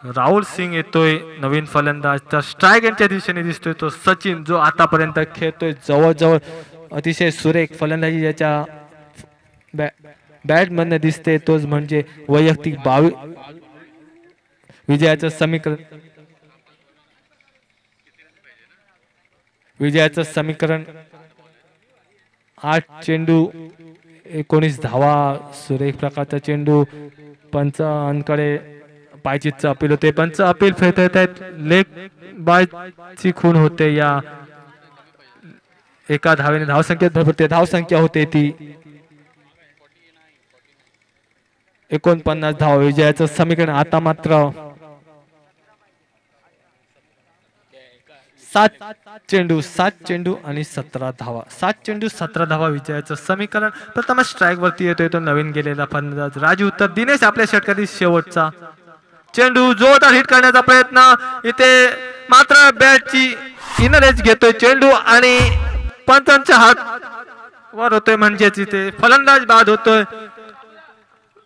राहुल सिंग येतोय नवीन फलंदाज. तर स्ट्राईक यांच्या दिशेने दिसतोय तो सचिन, जो आतापर्यंत खेळतोय जवळजवळ अतिशय सुरेख फलंदाजी याच्या बॅट मधनं दिसते. तोच म्हणजे वैयक्तिक 22. विजयाचं समीकरण 8 चेंडू 19 धावा. सुरेख प्रकारचा चेंडू. पंचांकडे पायचीतचं अपील होते. पंच अपील फेटाळत आहेत. लेग बायची खून होते. या एका धावेने धावसंख्येत भरभरते. धावसंख्या होते ती 49 धाव. विजयाचं समीकरण आता मात्र 7 चेंडू आणि 17 धावा. 7 चेंडू 17 धावा विजयाचं समीकरण. प्रथम स्ट्राईक वरती येतोय तो नवीन गेलेला फलंदाज राजू. तर दिनेश आपल्या षटकातील शेवटचा चेंडू जोरदार हिट करण्याचा प्रयत्न. इथे मात्र बॅटची इनर एज घेतोय चेंडू आणि पंचांच्या हात वर होतोय. म्हणजेच इथे फलंदाज बाद होतोय.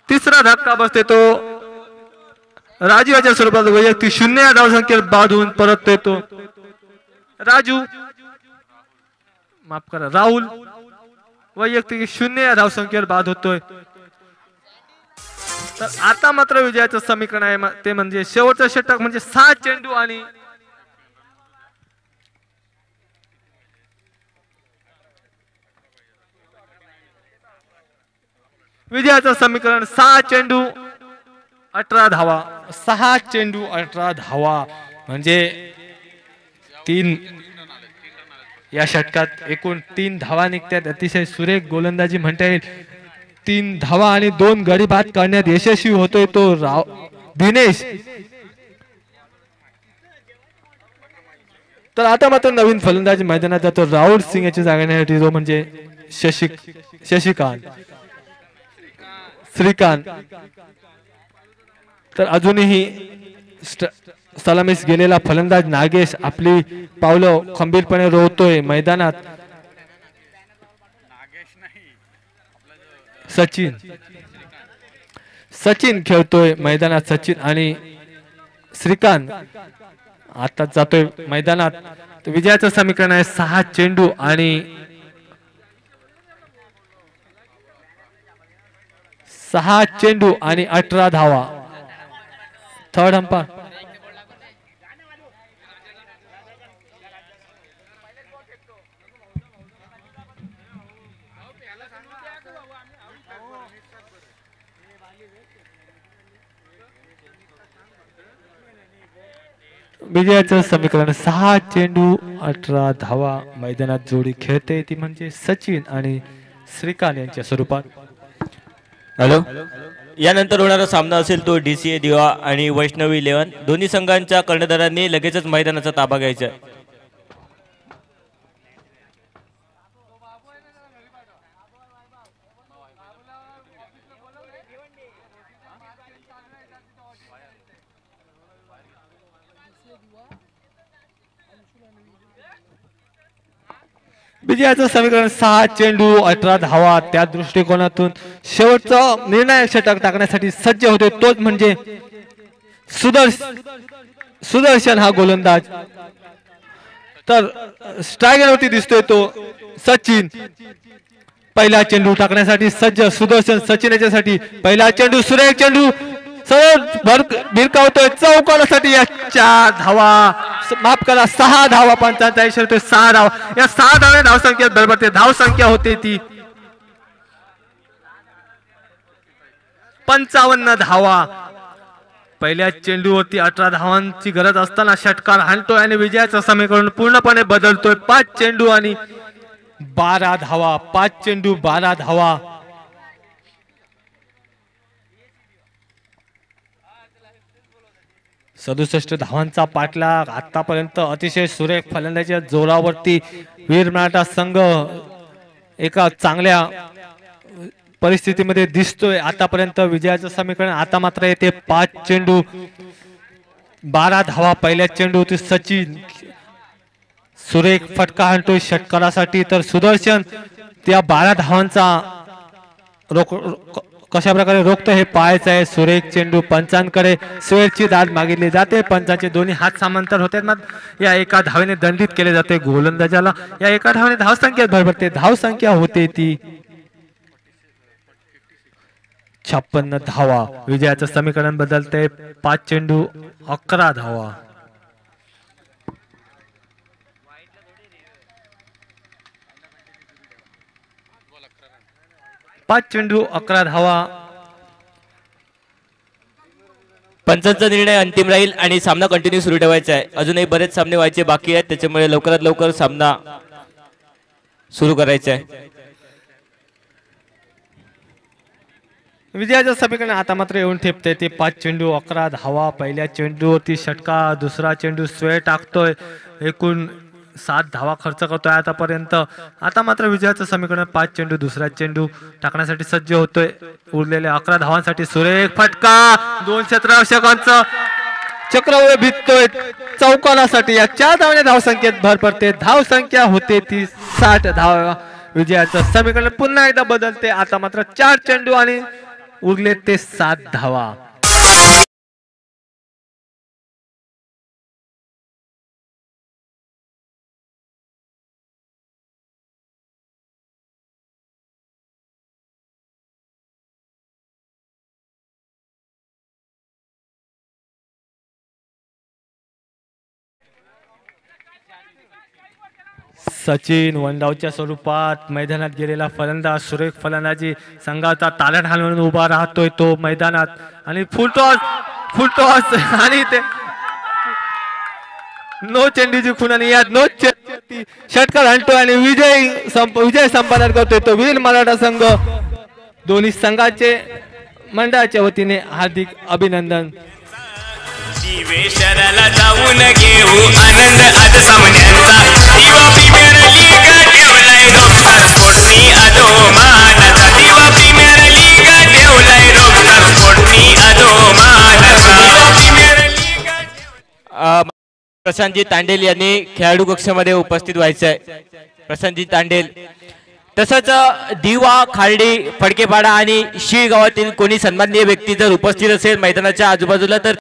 तिसरा धक्का बसते तो राजूच्या स्वरूपात. वैयक्तिक 0 या धावसंख्येत बाद होऊन परत येतो राजू. माफ करा, राहुल वैयक्तिक 0 या धावसंख्येवर बाद होतोय. तर आता मात्र विजयाचं समीकरण आहे ते म्हणजे शेवटचं षटक म्हणजे 6 चेंडू आणि विजयाचं समीकरण 6 चेंडू 18 धावा. 6 चेंडू 18 धावा म्हणजे 3 या षटकात एकूण 3 धावा निघतात. अतिशय सुरेख गोलंदाजी म्हणता येईल. 3 धावा आणि 2 गडी बाद करण्यात यशस्वी होतोय तो दिनेश. तर आता मात्र नवीन फलंदाज मैदानात जातो राहुल सिंग याची जागा घेण्यासाठी, जो म्हणजे श्रीकांत. तर अजूनही सलामीस गेलेला फलंदाज नागेश आपली पावलं खंबीरपणे रोवतोय मैदानात. सचिन खेळतोय मैदानात. सचिन आणि श्रीकांत आता जातोय मैदानात. तर विजयाचं समीकरण आहे 6 चेंडू आणि 18 धावा. थर्ड अंपायर विजयाचं समीकरण 6 चेंडू 18 धावा. मैदानात जोडी खेळते ती म्हणजे सचिन आणि श्रीकांत यांच्या स्वरूपात. हॅलो. यानंतर होणारा सामना असेल तो DCA दिवा आणि वैष्णवी 11. दोन्ही संघांच्या कर्णधारांनी लगेचच मैदानाचा ताबा घ्यायचा. विजयाचं समीकरण 6 चेंडू 18 धावा. त्या दृष्टिकोनातून शेवटचा निर्णायक षटक टाकण्यासाठी सज्ज होते तोच म्हणजे सुदर्शन हा गोलंदाज. तर स्ट्रायकरवरती दिसतोय तो सचिन. पहिला चेंडू टाकण्यासाठी सज्ज सुदर्शन. सचिन याच्यासाठी पहिला चेंडू सुरेख चेंडू सरळ भिरकावतोय चौकारासाठी. या 4 धावा, माफ करा 6 धावा. पंचांचा इशारा होतोय 6 धावा. या 6 धावा धावसंख्येत बरोबर धाव संख्या होते ती 55 धावा. पहिल्या चेंडूवरती 18 धावांची गरज असताना षटकार हाणतोय आणि विजयाचं समीकरण पूर्णपणे बदलतोय. 5 चेंडू आणि 12 धावा. 5 चेंडू 12 धावा. सदुसष्ट धावांचा पाठलाग. आतापर्यंत अतिशय सुरेख फलंदाजीच्या जोरावरती वीर मराठा संघ एका चांगल्या परिस्थितीमध्ये दिसतोय आतापर्यंत. विजयाचं समीकरण आता मात्र येते 5 चेंडू 12 धावा. पहिल्या चेंडू होती सचिन सुरेख फटका हाणतोय षटकारासाठी. तर सुदर्शन त्या 12 धावांचा कशा प्रकारे रोखतो हे पाहायचं आहे. सुरेख चेंडू. पंचांकडे स्वेरची दाद मागितली जाते. पंचांचे दोन्ही हात समांतर होते. या एका धावेने दंडित केले जाते गोलंदाजाला. या एका धावेने धावसंख्येत भर पडते. धावसंख्या होते ती 56 धावा. विजयाचं समीकरण बदलते. 5 चेंडू 11 धावा. पाच चेंडू 11 धावा. पंचांचा निर्णय अंतिम राहील आणि सामना कंटिन्यू सुरू ठेवायचा आहे. अजूनही बरेच सामने व्हायचे बाकी आहेत, त्याच्यामुळे लवकरात लवकर सामना सुरू करायचा आहे. विजयाचं समीकरण आता मात्र येऊन ठेपते ते 5 चेंडू 11 धावा. पहिल्या चेंडूवरती षटकार. दुसरा चेंडू स्वे टाकतोय. एकूण 7 धावा खर्च करतोय आतापर्यंत. आता मात्र विजयाचं समीकरण 5 चेंडू. दुसरा चेंडू टाकण्यासाठी सज्ज होतोय. उरलेल्या 11 धावांसाठी सुरेख फटका. 2 क्षेत्ररक्षकांचं चक्रव्यूह भिजतोय चौकारासाठी. या 4 धावाने धावसंख्येत भर पडते. धावसंख्या होते ती 60 धावा. विजयाचं समीकरण पुन्हा एकदा बदलते. आता मात्र 4 चेंडू आणि उरले ते 7 धावा. सचिन वनडाऊच्या स्वरूपात मैदानात गेलेला फलंदाज. सुरेख फलंदाजी. संघाचा तारणहार म्हणून उभा राहतोय तो मैदानात. आणि फुलटॉस आणि ते नो चेंडूची खून आणि यात नो षटकार हाणतोय आणि विजय संपादन करतोय तो वीर मराठा संघ. दोन्ही संघाचे मंडळाच्या वतीने हार्दिक अभिनंदन. दिवेशराला जाऊन घेऊ आनंद आज सामन्यांचा. दिवा प्रीमियर लीग ठेवलाय रॉकस्टार स्पोर्ट्सनी अधोमानाचा. दिवा प्रीमियर लीग ठेवलाय रॉकस्टार स्पोर्ट्सनी अधोमानाचा. दिवा प्रीमियर लीग. प्रशांतजी तांडेल यांनी खेळाडू कक्षामध्ये उपस्थित व्हायचं आहे. प्रशांतजी तांडेल. तसंच दिवा, खार्डी, फडकेपाडा आणि शीळ गावातील कोणी सन्माननीय व्यक्ती जर उपस्थित असेल मैदानाच्या आजूबाजूला तर